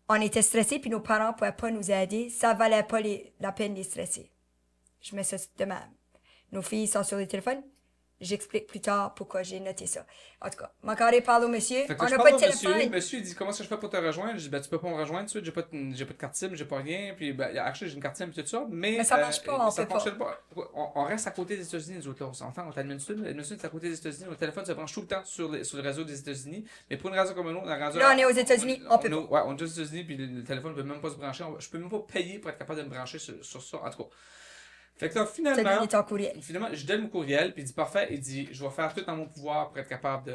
on était stressés puis nos parents pouvaient pas nous aider, ça valait pas la peine de les stresser. Je mets ça de même. Nos filles sont sur les téléphones. J'explique plus tard pourquoi j'ai noté ça. En tout cas, Marc-André parle au monsieur. On n'a pas de téléphone. Monsieur, il dit, comment est-ce que je fais pour te rejoindre? Je dis, ben, tu peux pas me rejoindre tout de suite. J'ai pas de carte SIM, j'ai pas rien. Puis, ben, actually, j'ai une carte SIM et tout ça. Mais ça marche pas, ça fonctionne pas. On reste à côté des États-Unis, nous autres, là. On s'entend, on est à Edmundston. Edmundston, c'est à côté des États-Unis. Notre téléphone se branche tout le temps sur le réseau des États-Unis. Mais pour une raison comme une autre, là, on est aux États-Unis, on peut pas. Ouais, on est aux États-Unis, puis le téléphone ne peut même pas se brancher. Je peux même pas payer pour être capable de me brancher sur ça. En tout cas. Fait que là, finalement, je donne mon courriel, puis il dit parfait, il dit je vais faire tout dans mon pouvoir pour être capable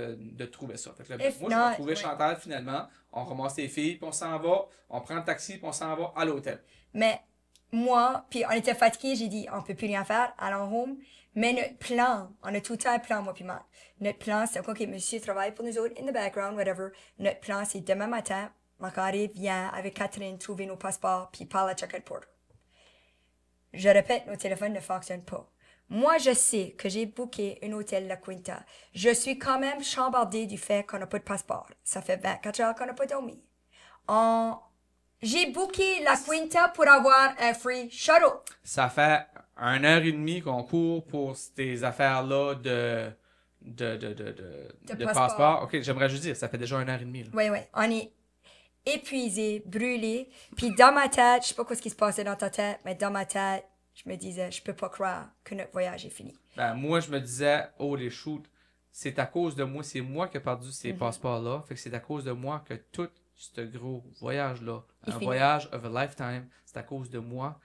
de trouver ça. Fait que là, moi, je vais trouver Chantal finalement, on ramasse les filles, puis on s'en va, on prend le taxi, puis on s'en va à l'hôtel. Mais moi, puis on était fatigués, j'ai dit on peut plus rien faire, allons home. Mais notre plan, on a tout le temps un plan, moi puis Marc. Notre plan, c'est OK, monsieur travaille pour nous autres, in the background, whatever. Notre plan, c'est demain matin, Marc-André vient avec Catherine trouver nos passeports, puis parle à Check-out Porter. Je répète, nos téléphones ne fonctionnent pas. Moi, je sais que j'ai booké un hôtel La Quinta. Je suis quand même chambardée du fait qu'on n'a pas de passeport. Ça fait 24 heures qu'on n'a pas dormi. J'ai booké La Quinta pour avoir un free shuttle. Ça fait 1h30 qu'on court pour ces affaires-là de passeport. OK, j'aimerais juste dire, ça fait déjà 1h30. Oui, oui. On est épuisé, brûlé. Puis dans ma tête, je sais pas ce qui se passait dans ta tête, mais dans ma tête, je me disais, je peux pas croire que notre voyage est fini. Ben, moi, je me disais, oh les shoots, c'est à cause de moi, c'est moi qui ai perdu ces passeports-là. Fait que c'est à cause de moi que tout ce gros voyage-là, un voyage of a lifetime, c'est à cause de moi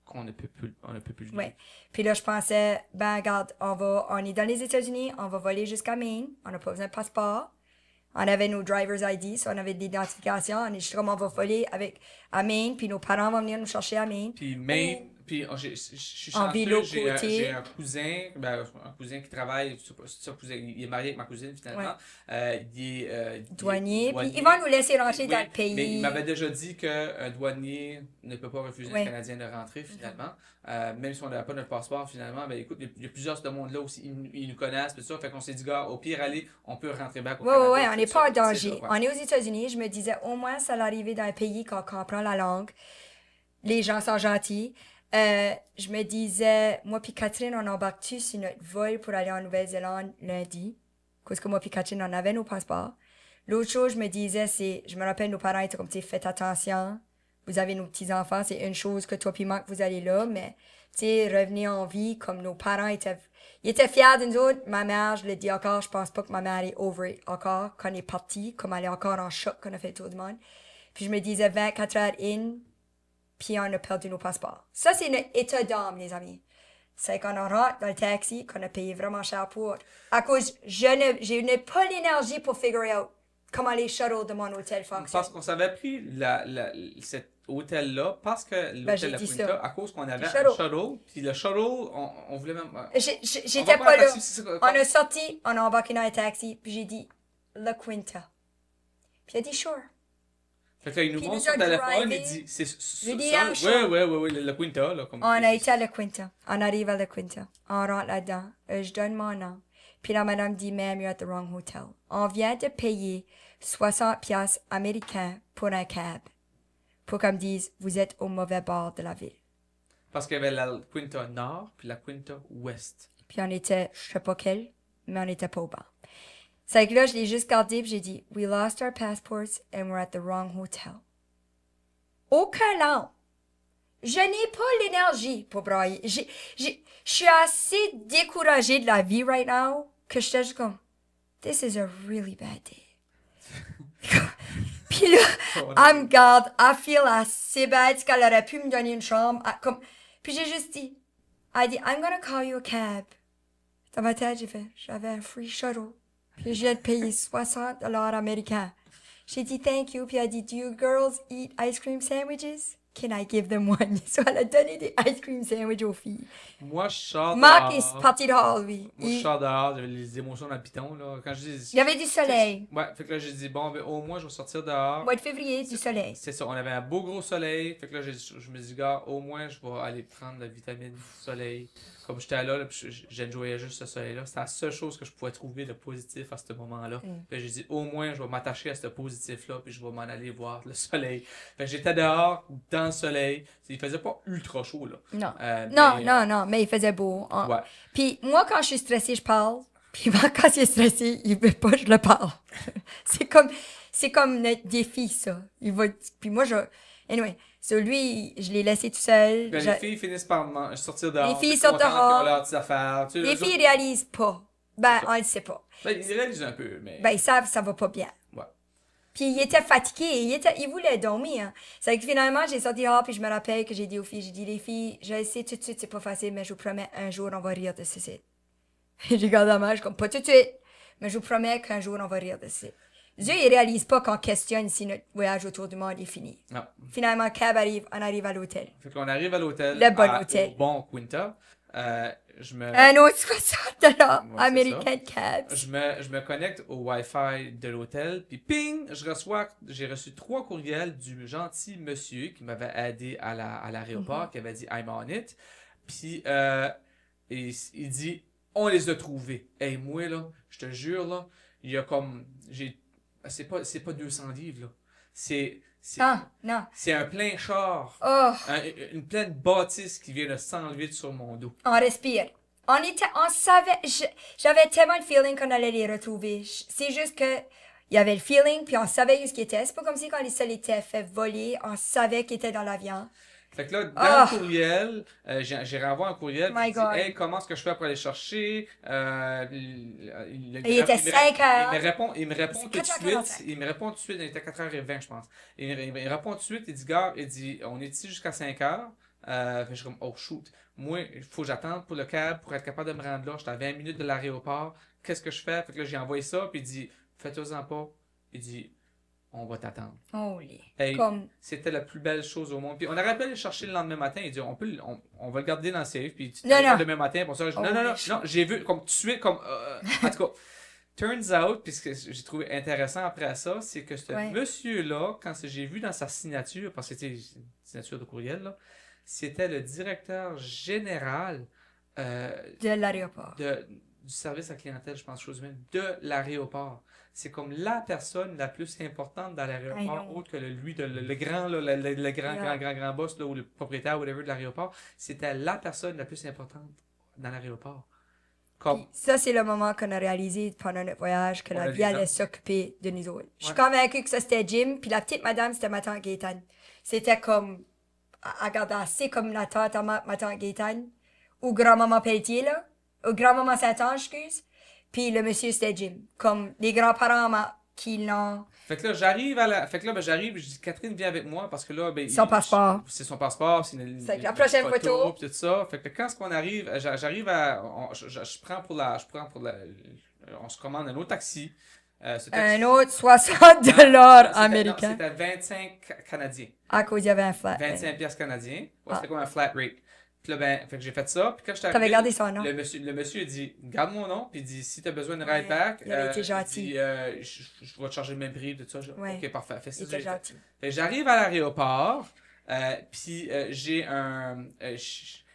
qu'on ne peut plus le vivre. Ouais. Puis là, je pensais, ben, regarde, on est dans les États-Unis, on va voler jusqu'à Maine, on n'a pas besoin de passeport. On avait nos driver's ID, so on avait des identifications. On est juste comme on va voler à Maine, puis nos parents vont venir nous chercher à Maine. Puis Maine, puis je suis chanceux, j'ai un cousin qui travaille, il est marié avec ma cousine finalement. Ouais. Il est douanier, puis ils vont nous laisser rentrer dans le pays. Mais il m'avait déjà dit qu'un douanier ne peut pas refuser un Canadien de rentrer finalement. Même si on n'avait pas notre passeport finalement, ben écoute, il y a plusieurs de ce monde-là aussi, ils nous connaissent, tout ça. Fait qu'on s'est dit, gars, au pire, allez, on peut rentrer back au Canada. Oui, on n'est pas en danger. On est aux États-Unis, je me disais, au moins, ça l'arrivée dans un pays qu'on comprend la langue. Les gens sont gentils. Je me disais, moi puis Catherine, on embarque-tu sur notre vol pour aller en Nouvelle-Zélande lundi? Parce que moi puis Catherine, on avait nos passeports. L'autre chose, je me disais, je me rappelle, nos parents étaient comme, faites attention. Vous avez nos petits-enfants, c'est une chose que toi puis Marc, vous allez là, mais, revenez en vie, comme nos parents étaient fiers de nous autres. Ma mère, je le dis encore, je pense pas que ma mère est over it encore, quand on est parti, comme elle est encore en choc qu'on a fait le tour du monde. Puis je me disais, 24 heures in, puis on a perdu nos passeports. Ça, c'est notre état d'âme, les amis. C'est qu'on rentre dans le taxi, qu'on a payé vraiment cher pour. À cause, je n'ai pas l'énergie pour figure out comment les shuttles de mon hôtel fonctionnent. Parce qu'on s'avait pris cet hôtel-là, parce que l'hôtel La Quinta, à cause qu'on avait un shuttle, puis le shuttle, on voulait même... J'étais pas là. On a sorti, on a embarqué dans un taxi, puis j'ai dit, La Quinta. Puis il a dit, sure. Fait que là, il nous montre son téléphone, il dit, c'est ça. Oui, La Quinta, là. Comme on a été à La Quinta. On arrive à La Quinta. On rentre là-dedans. Je donne mon nom. Puis la madame dit, ma'am, you're at the wrong hotel. On vient de payer 60$ américains pour un cab. Pour qu'on me dise, vous êtes au mauvais bord de la ville. Parce qu'il y avait la Quinta Nord, puis la Quinta Ouest. Puis on était, je sais pas quelle, mais on était pas au bord. C'est que là, je l'ai juste gardé, puis j'ai dit, we lost our passports and we're at the wrong hotel. Aucun langue. Je n'ai pas l'énergie pour brailler. Je suis assez découragée de la vie right now que je suis juste comme, this is a really bad day. Puis là, elle me garde, elle feel assez bad qu'elle aurait pu me donner une chambre. Puis j'ai juste dit, elle dit, I'm gonna call you a cab. Dans ma tête, j'avais un free shuttle. Puis je viens de payer $60 américains. J'ai dit thank you, puis elle a dit, do you girls eat ice cream sandwiches? Can I give them one? So elle a donné des ice cream sandwiches aux filles. Moi, je sors Marc dehors. est parti dehors, lui. Moi, je sors dehors, j'avais les émotions dans le piton, là. Quand je dis... Il y avait du soleil. Ouais, fait que là, j'ai dit, bon, ben, au moins, je vais sortir dehors. Mois de février, du soleil. C'est ça, on avait un beau gros soleil. Fait que là, je me dis, gars, au moins, je vais aller prendre la vitamine soleil. Comme j'étais là, puis j'enjoyais juste ce soleil-là. C'était la seule chose que je pouvais trouver de positif à ce moment-là. Puis j'ai dit, au moins, je vais m'attacher à ce positif-là, puis je vais m'en aller voir le soleil. Fait que j'étais dehors, dans le soleil. Il faisait pas ultra chaud, là. Non. Non, mais il faisait beau. Ouais. Puis moi, quand je suis stressée, je parle. Puis moi, quand il est stressé, il veut pas, je le parle. c'est comme notre défi, ça. Puis moi, anyway, so lui, je l'ai laissé tout seul. Ben, les filles finissent par sortir dehors. Les filles sortent dehors. Leurs petites affaires. Tu sais, Les filles réalisent pas. Ben, on le sait pas. Ben, ils réalisent un peu, mais... Ben, ils savent que ça va pas bien. Ouais. Puis il était fatigué, il voulait dormir. C'est que finalement, j'ai sorti dehors, puis je me rappelle que j'ai dit aux filles, j'ai dit, les filles, je sais tout de suite, c'est pas facile, mais je vous promets, un jour, on va rire de ceci. J'ai gardé la main, je suis comme, pas tout de suite, mais je vous promets qu'un jour, on va rire de ceci. Dieu, il réalise pas qu'on questionne si notre voyage autour du monde est fini. Non. Finalement, cab arrive, on arrive à l'hôtel. Fait qu'on arrive à l'hôtel. Le bon hôtel. Au bon Quinta. Un autre $60 Ouais, American Cabs. Je me connecte au Wi-Fi de l'hôtel, puis ping, j'ai reçu 3 courriels du gentil monsieur qui m'avait aidé à l'aéroport, qui avait dit I'm on it. Puis il dit on les a trouvés. Hey, moi là, je te jure là, il y a comme c'est pas 200 livres là. Non. C'est un plein char. Oh, Une pleine bâtisse qui vient de s'enlever sur mon dos. on respire. On savait, j'avais tellement le feeling qu'on allait les retrouver. C'est juste que, il y avait le feeling, puis on savait où ce qu'ils étaient. C'est pas comme si quand les sols étaient fait voler, on savait qu'ils étaient dans l'avion. Fait que là, dans le courriel, j'ai renvoyé un courriel qui dit God. hey, comment est-ce que je fais pour aller chercher Il était 5 heures. Il me répond tout de 4h45. suite. Il me répond tout de suite, il était 4h20, je pense. Il me répond tout de suite, il dit gars, il dit on est ici jusqu'à 5h. Fait que je suis comme oh shoot. Moi, il faut que j'attende pour le cab pour être capable de me rendre là. J'étais à 20 minutes de l'aéroport. Qu'est-ce que je fais? Fait que là, j'ai envoyé ça, puis il dit faites-en pas. Il dit on va t'attendre. Holy. Hey, Comme, c'était la plus belle chose au monde. Puis on aurait pu aller le chercher le lendemain matin. Il dit on va le garder dans le safe. Puis tu Non, non. le demain matin. Pour ça, non, j'ai vu comme tout de suite, comme. En tout cas, turns out, puis ce que j'ai trouvé intéressant après ça, c'est que ce monsieur-là, quand j'ai vu dans sa signature, parce que c'était une signature de courriel, là, c'était le directeur général de l'aéroport. du service à clientèle, je pense, chose humaine, de l'aéroport. C'est comme la personne la plus importante dans l'aéroport, autre que le grand, là, le grand boss, là, ou le propriétaire, whatever, de l'aéroport. C'était la personne la plus importante dans l'aéroport. Puis ça, c'est le moment qu'on a réalisé pendant notre voyage que la vie allait s'occuper de nous autres. Je suis convaincue que ça, c'était Jim, puis la petite madame, c'était ma tante Gaétane. C'était comme, regarde, assez comme la tante à ma tante Gaétane, ou grand-maman Pelletier, là, ou grand-maman Saint-Ange, excuse. Puis le monsieur, c'était Jim. Comme les grands-parents qui l'ont... Fait que là, j'arrive, je dis, Catherine, viens avec moi, parce que là, ben... Son passeport. C'est son passeport, c'est la prochaine photo. Puis tout ça. Fait que quand on arrive, j'arrive à... Je prends pour la... On se commande un autre taxi. Un autre $60 américain. C'était 25 canadiens. À cause il y avait un flat. 25 piastres canadiens. Ouais, c'était comme un flat rate. Puis là, ben, fait que j'ai fait ça. Puis quand j'étais T'avais gardé son nom. Le monsieur a dit, garde mon nom. Puis il dit, si t'as besoin de ride back, il avait été gentil. Il dit, je vais te charger le même prix, tout ça. Ok, parfait. Fait, il était gentil. Fait, j'arrive à l'aéroport. Puis j'ai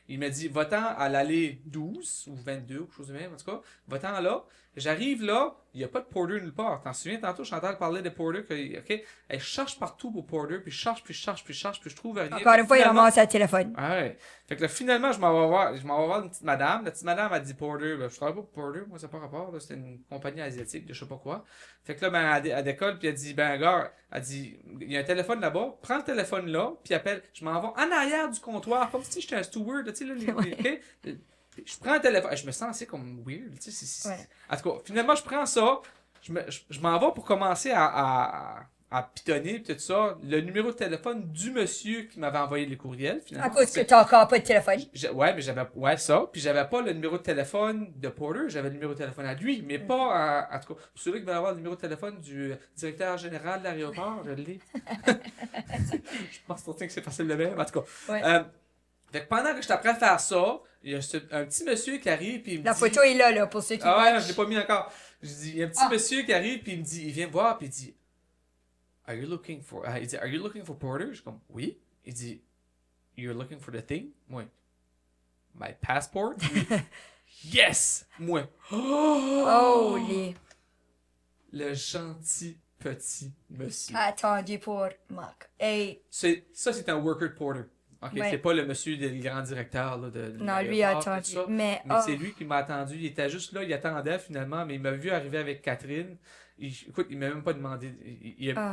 il m'a dit, va-t'en à l'allée 12 ou 22, quelque chose de même, en tout cas. Va-t'en là. J'arrive là, il n'y a pas de porter nulle part. T'en souviens, tantôt, Chantal parlait de porter, ok, elle cherche partout pour porter, puis je cherche, puis je trouve rien. Encore une fois, il ramasse le téléphone. Ah ouais. Fait que là, finalement, je m'en vais voir une petite madame. La petite madame a dit Porter. Ben, je travaille pas pour Porter, moi, ça n'a pas rapport. Là. C'était une compagnie asiatique de je sais pas quoi. Fait que là, ben, elle décolle, puis elle dit, ben, gars, elle dit, il y a un téléphone là-bas, prends le téléphone là, puis appelle. Je m'en vais en arrière du comptoir, comme si j'étais un steward, tu sais, là, ok? Je prends le téléphone. Je me sens assez comme weird, tu sais. Ouais. En tout cas, finalement, je prends ça, je m'en vais pour commencer à pitonner tout ça, le numéro de téléphone du monsieur qui m'avait envoyé les courriels, finalement. À cause que t'as encore pas de téléphone. Ouais, mais ouais, ça. Puis j'avais pas le numéro de téléphone de Porter, j'avais le numéro de téléphone à lui, mais pas en tout cas. Pour celui qui veut avoir le numéro de téléphone du directeur général de l'aéroport, je l'ai. Je pense que c'est facile de même, en tout cas. Ouais. Fait que pendant que je t'apprends à faire ça, il y a un petit monsieur qui arrive puis il me La dit... photo est là, pour ceux qui Ah ouais, non, watch. je l'ai pas mis encore. Je dis, il y a un petit monsieur qui arrive puis il me dit, il vient me voir puis il dit, Are you looking for... il dit, Are you looking for Porter? Je suis comme, oui. Il dit, You're looking for the thing? Moi. My passport? Oui. Yes! Moi. Oh, les... Le gentil petit monsieur. Attendu pour Marc. Hey, Ça, c'est un worker de Porter. Ok, Ouais. c'est pas le monsieur le grand directeur là, de non, lui a l'aéroport, attendu. tout ça. Mais, Mais c'est lui qui m'a attendu. Il était juste là, il attendait finalement, mais il m'a vu arriver avec Catherine. Écoute, il m'a même pas demandé.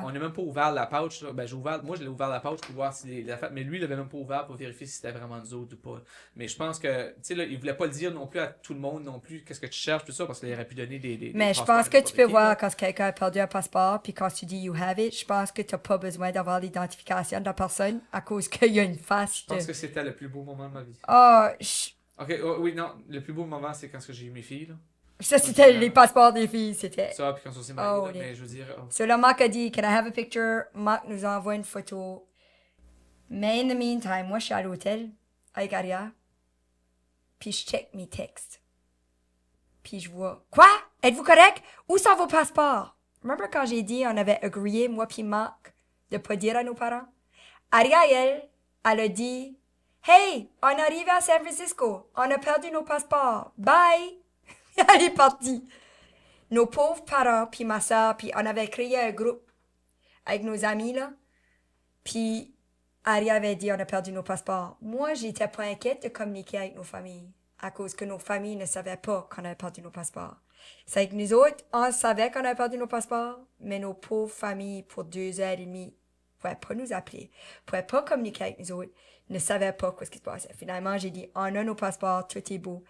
On n'a même pas ouvert la pouch. Là. Ben, moi, je l'ai ouvert la pouch pour voir si mais lui, il l'avait même pas ouvert pour vérifier si c'était vraiment nous autres ou pas. Mais je pense que, tu sais, là, il voulait pas le dire non plus à tout le monde, non plus, qu'est-ce que tu cherches, tout ça, parce qu'il aurait pu donner des mais je passeports pense à que tu peux n'importe qui, là. voir quand quelqu'un a perdu un passeport, puis quand tu dis you have it, je pense que tu n'as pas besoin d'avoir l'identification de la personne à cause qu'il y a une face. Je pense que c'était le plus beau moment de ma vie. Oh, Ok, oui, non, le plus beau moment, c'est quand j'ai eu mes filles, là. ça, c'était les passeports des filles, c'était... Ça, puis quand on s'est mariés, Oh, là, les- mais je veux dire... So là, Marc a dit, can I have a picture? Marc nous envoie une photo. Mais in the meantime, moi, je suis à l'hôtel avec Aria. Puis je check mes textes. Puis je vois, quoi? Êtes-vous correct? Où sont vos passeports? Remember quand j'ai dit, on avait agreé, moi puis Marc, de pas dire à nos parents? Aria, elle a dit, hey, on est arrivé à San Francisco. On a perdu nos passeports. Bye! Elle est partie. Nos pauvres parents, puis ma soeur, puis on avait créé un groupe avec nos amis, là. Puis Aria avait dit, on a perdu nos passeports. Moi, j'étais pas inquiète de communiquer avec nos familles, à cause que nos familles ne savaient pas qu'on avait perdu nos passeports. C'est que nous autres, on savait qu'on avait perdu nos passeports, mais nos pauvres familles, pour 2 heures et demie, ne pouvaient pas nous appeler, ne pouvaient pas communiquer avec nous autres, ne savaient pas ce qui se passait. Finalement, j'ai dit, on a nos passeports, tout est beau.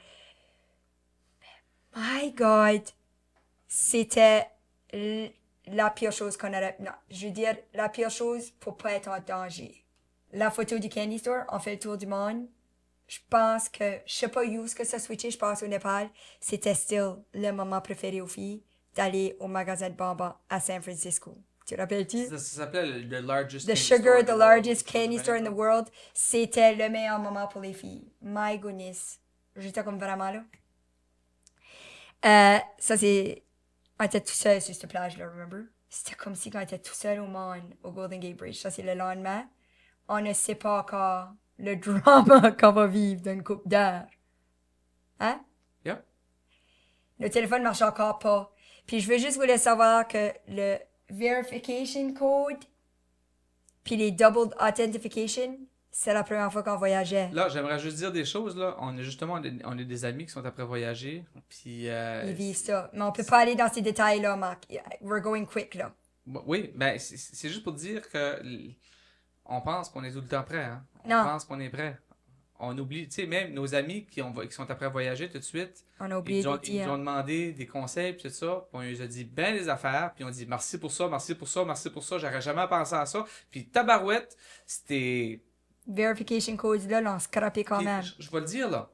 My God, c'était la pire chose qu'on aurait... Non, je veux dire, la pire chose pour pas être en danger. La photo du candy store, on fait le tour du monde. Je pense que, je sais pas où ce que ça switché, je pense au Népal. C'était still le moment préféré aux filles d'aller au magasin de bonbons à San Francisco. Tu te rappelles-tu? Ça s'appelait the largest The candy sugar, store in the the world. largest candy store in the world. C'était le meilleur moment pour les filles. My goodness. J'étais comme vraiment là. Ça c'est... On était tout seul sur cette plage-là, remember? C'était comme si on était tout seul au monde, au Golden Gate Bridge. Ça c'est le lendemain. On ne sait pas encore le drama qu'on va vivre dans une couple d'heures. Hein? Yeah. Le téléphone marche encore pas. Puis je veux juste vous laisser savoir que le verification code puis les double authentication, c'est la première fois qu'on voyageait. Là, j'aimerais juste dire des choses, là. On est des amis qui sont après voyager, puis... Ils vivent ça. Mais on peut pas aller dans ces détails-là, Marc. We're going quick, là. Oui, ben, c'est juste pour dire que on pense qu'on est tout le temps prêt, hein. On Non. pense qu'on est prêt. On oublie, tu sais, même nos amis qui sont après voyager tout de suite, On a oublié de ils nous dire. ont demandé des conseils, puis tout ça, puis on les a dit ben des affaires, puis on dit merci pour ça, merci pour ça, merci pour ça, j'aurais jamais pensé à ça. Puis tabarouette, c'était... Verification codes, là, on scrapé quand Puis, même. je vais le dire, là.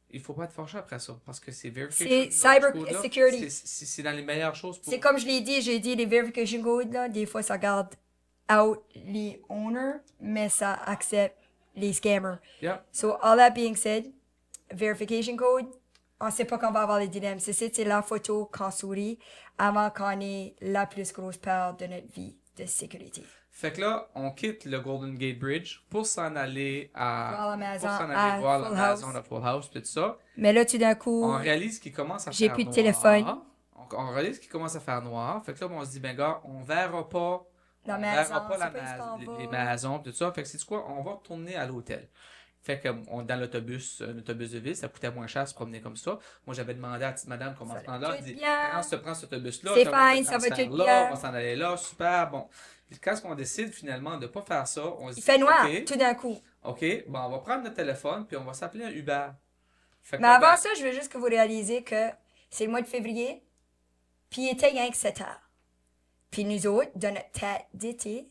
Il faut pas être fâché après ça, parce que c'est C'est verification. cyber code-là, security. c'est dans les meilleures choses pour... C'est comme je l'ai dit, j'ai dit les verification codes, là, des fois ça garde out les owners, mais ça accepte les scammers. Yeah. So, all that being said, verification code, on sait pas quand on va avoir les dilemmes. C'est la photo qu'on sourit avant qu'on ait la plus grosse peur de notre vie de sécurité. Fait que là, on quitte le Golden Gate Bridge pour s'en aller Voir la maison à voir la Full maison House. de Full House, puis tout ça. Mais là, tout d'un coup, On réalise qu'il commence à j'ai faire plus de noir. téléphone. on réalise qu'il commence à faire noir. Fait que là, on se dit, ben gars, on verra pas. La On maison, verra pas c'est pas où est-ce qu'on les va. maisons, tout ça. Fait que c'est quoi? On va retourner à l'hôtel. Fait que dans l'autobus, un autobus de ville, ça coûtait moins cher de se promener comme ça. Moi, j'avais demandé à la petite madame comment Ça se va prendre là. Elle tout dit, bien. quand on se prend cet autobus-là, C'est comment on fait fine, le ça va transfert tout là, bien. on va s'en aller là, super, bon. Puis quand on décide finalement de ne pas faire ça, on se Il dit, fait noir, OK, tout d'un coup. OK, bon, on va prendre notre téléphone, puis on va s'appeler un Uber. Fait que Mais là, avant ben, ça, je veux juste que vous réalisiez que c'est le mois de février, puis il était rien que 7 heures. Puis nous autres, dans notre tête d'été,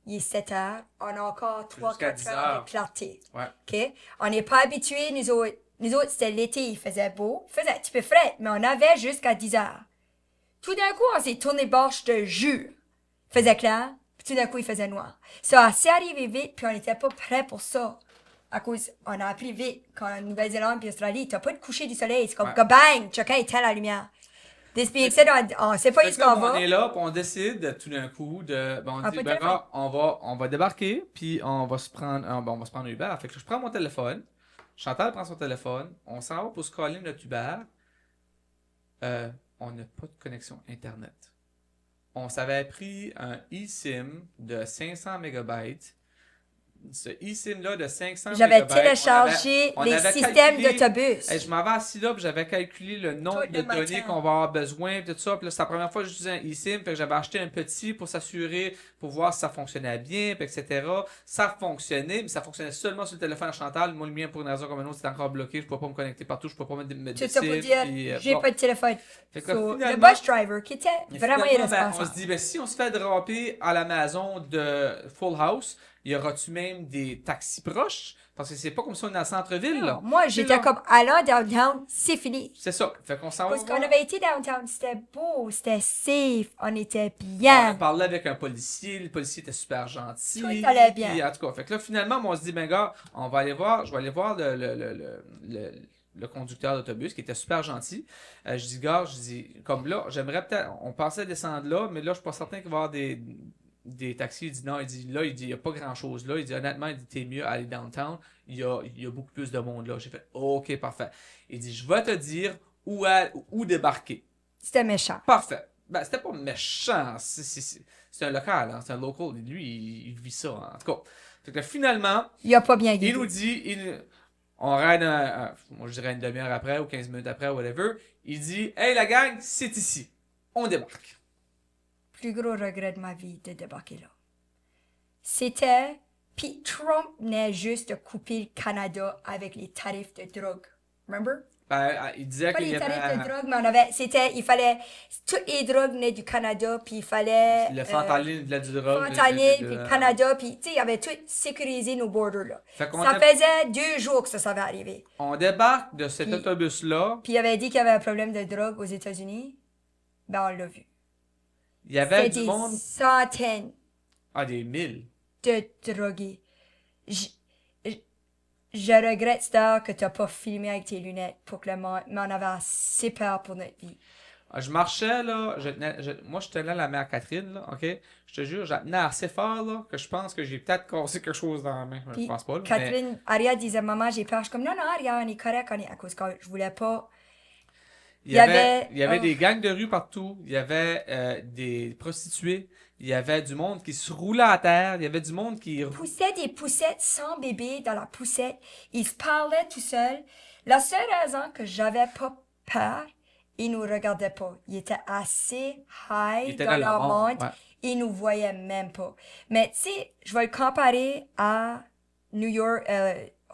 il est 7 heures, on a encore Jusqu'à 3-4 10 heures heures. de clarté. ouais. OK? On n'est pas habitués, nous autres. Nous autres, c'était l'été, il faisait beau, il faisait un petit peu frais, mais on avait jusqu'à 10 heures. Tout d'un coup, on s'est tourné bord, je te jure. Il faisait clair, puis tout d'un coup, il faisait noir. Ça a assez arrivé vite, puis on n'était pas prêts pour ça. À cause, on a appris vite, quand Nouvelle-Zélande et Australie, t'as pas de coucher du soleil, c'est comme Ouais. que bang, chacun éteint la lumière. This being said, on sait pas où Fait est-ce que là, qu'on bon, on va. est là, puis on décide tout d'un coup de. Ben, on Un dit, peu de ben, téléphone. gars, on va débarquer, puis on va se prendre on va se prendre un Uber. Fait que je prends mon téléphone, Chantal prend son téléphone, on s'en va pour se coller notre Uber. On n'a pas de connexion Internet. On s'avait pris un eSIM de 500 mégabytes. Ce eSIM-là de 500 J'avais mégabytes, téléchargé on les avait systèmes calculé- d'autobus. Hey, je m'avais assis là, puis j'avais calculé le nombre Tout de le matin. données qu'on va avoir besoin, puis tout ça. Puis là, c'est la première fois que j'utilisais un eSIM, fait que j'avais acheté un petit pour s'assurer, pour voir si ça fonctionnait bien, puis etc. Ça fonctionnait, mais ça fonctionnait seulement sur le téléphone à Chantal. Moi, le mien, pour une raison comme une autre, c'était encore bloqué. Je ne pouvais pas me connecter partout, je ne pouvais pas mettre de Tout ça pour SIM, dire, puis, j'ai bon. pas de téléphone. Fait que là, So, le finalement- bus driver, qui était Et vraiment finalement, ben, irresponsable. on se dit, ben, si on se fait dropper à la maison de Full House, y aura-tu même des taxis proches? Parce que c'est pas comme si on est dans le centre-ville, là. Non, moi, C'est j'étais là. comme, allant downtown, c'est fini. C'est ça. Fait qu'on s'en va Parce qu'on voir. avait été downtown, c'était beau, c'était safe, on était On a bien. parlé avec un policier, le policier était super gentil. Tout allait bien. Puis, en tout cas, fait que là, finalement, on se dit, ben gars, je vais aller voir le conducteur d'autobus qui était super gentil. Je dis, gars, comme là, j'aimerais peut-être, on pensait descendre là, mais là, je suis pas certain qu'il va y avoir des taxis. Il dit non, il y a pas grand chose là. Il dit honnêtement, il dit t'es mieux aller downtown. Il y a beaucoup plus de monde là. J'ai fait ok, parfait. Il dit je vais te dire où débarquer. C'était méchant. Parfait. Ben, c'était pas méchant. C'est un local, hein, c'est un local. Lui, il vit ça, hein. En tout cas. Fait que là, finalement, Il a pas bien il guidé. nous dit, on raide moi je dirais une demi-heure après ou 15 minutes après, whatever. Il dit, hey la gang, c'est ici. On débarque. Plus gros regret de ma vie de débarquer là. C'était, puis Trump venait juste de couper le Canada avec les tarifs de drogue. Remember? Ben, il disait Pas qu'il y les tarifs de avait drogue, mais il fallait, toutes les drogues venaient du Canada, puis il fallait... le fentanyl, de la du drogue. fentanyl, puis le Canada, puis tu sais, il avait tout sécurisé nos borders là. Fait qu'on Ça faisait 2 jours que ça avait arrivé. on débarque de cet Puis- autobus-là. Puis il avait dit qu'il y avait un problème de drogue aux États-Unis. Ben, on l'a vu. Il y avait C'était du monde. des centaines Des 1000. de drogués. Je regrette, Star, que tu n'as pas filmé avec tes lunettes pour que le monde... Mais on avait assez peur pour notre vie. Je marchais, là. Moi, je tenais la mère Catherine, là. OK? Je te jure, je la tenais assez fort, là, que je pense que j'ai peut-être cassé quelque chose dans la main. Je Puis pense pas, là. Catherine, Aria disait, maman, j'ai peur. Je suis comme, non, non, Aria, on est correct, on est... À cause que je voulais pas... Il y avait oh. des gangs de rue partout. Il y avait des prostituées. Il y avait du monde qui se roulait à terre. Il y avait du monde qui... Poussait des poussettes sans bébé dans la poussette. Ils se parlaient tout seuls. La seule raison que j'avais pas peur, ils nous regardaient pas. Ils étaient assez high Ils étaient dans dans leur leur monde, monde. ouais. Ils nous voyaient même pas. Mais tu sais, je vais le comparer à New York,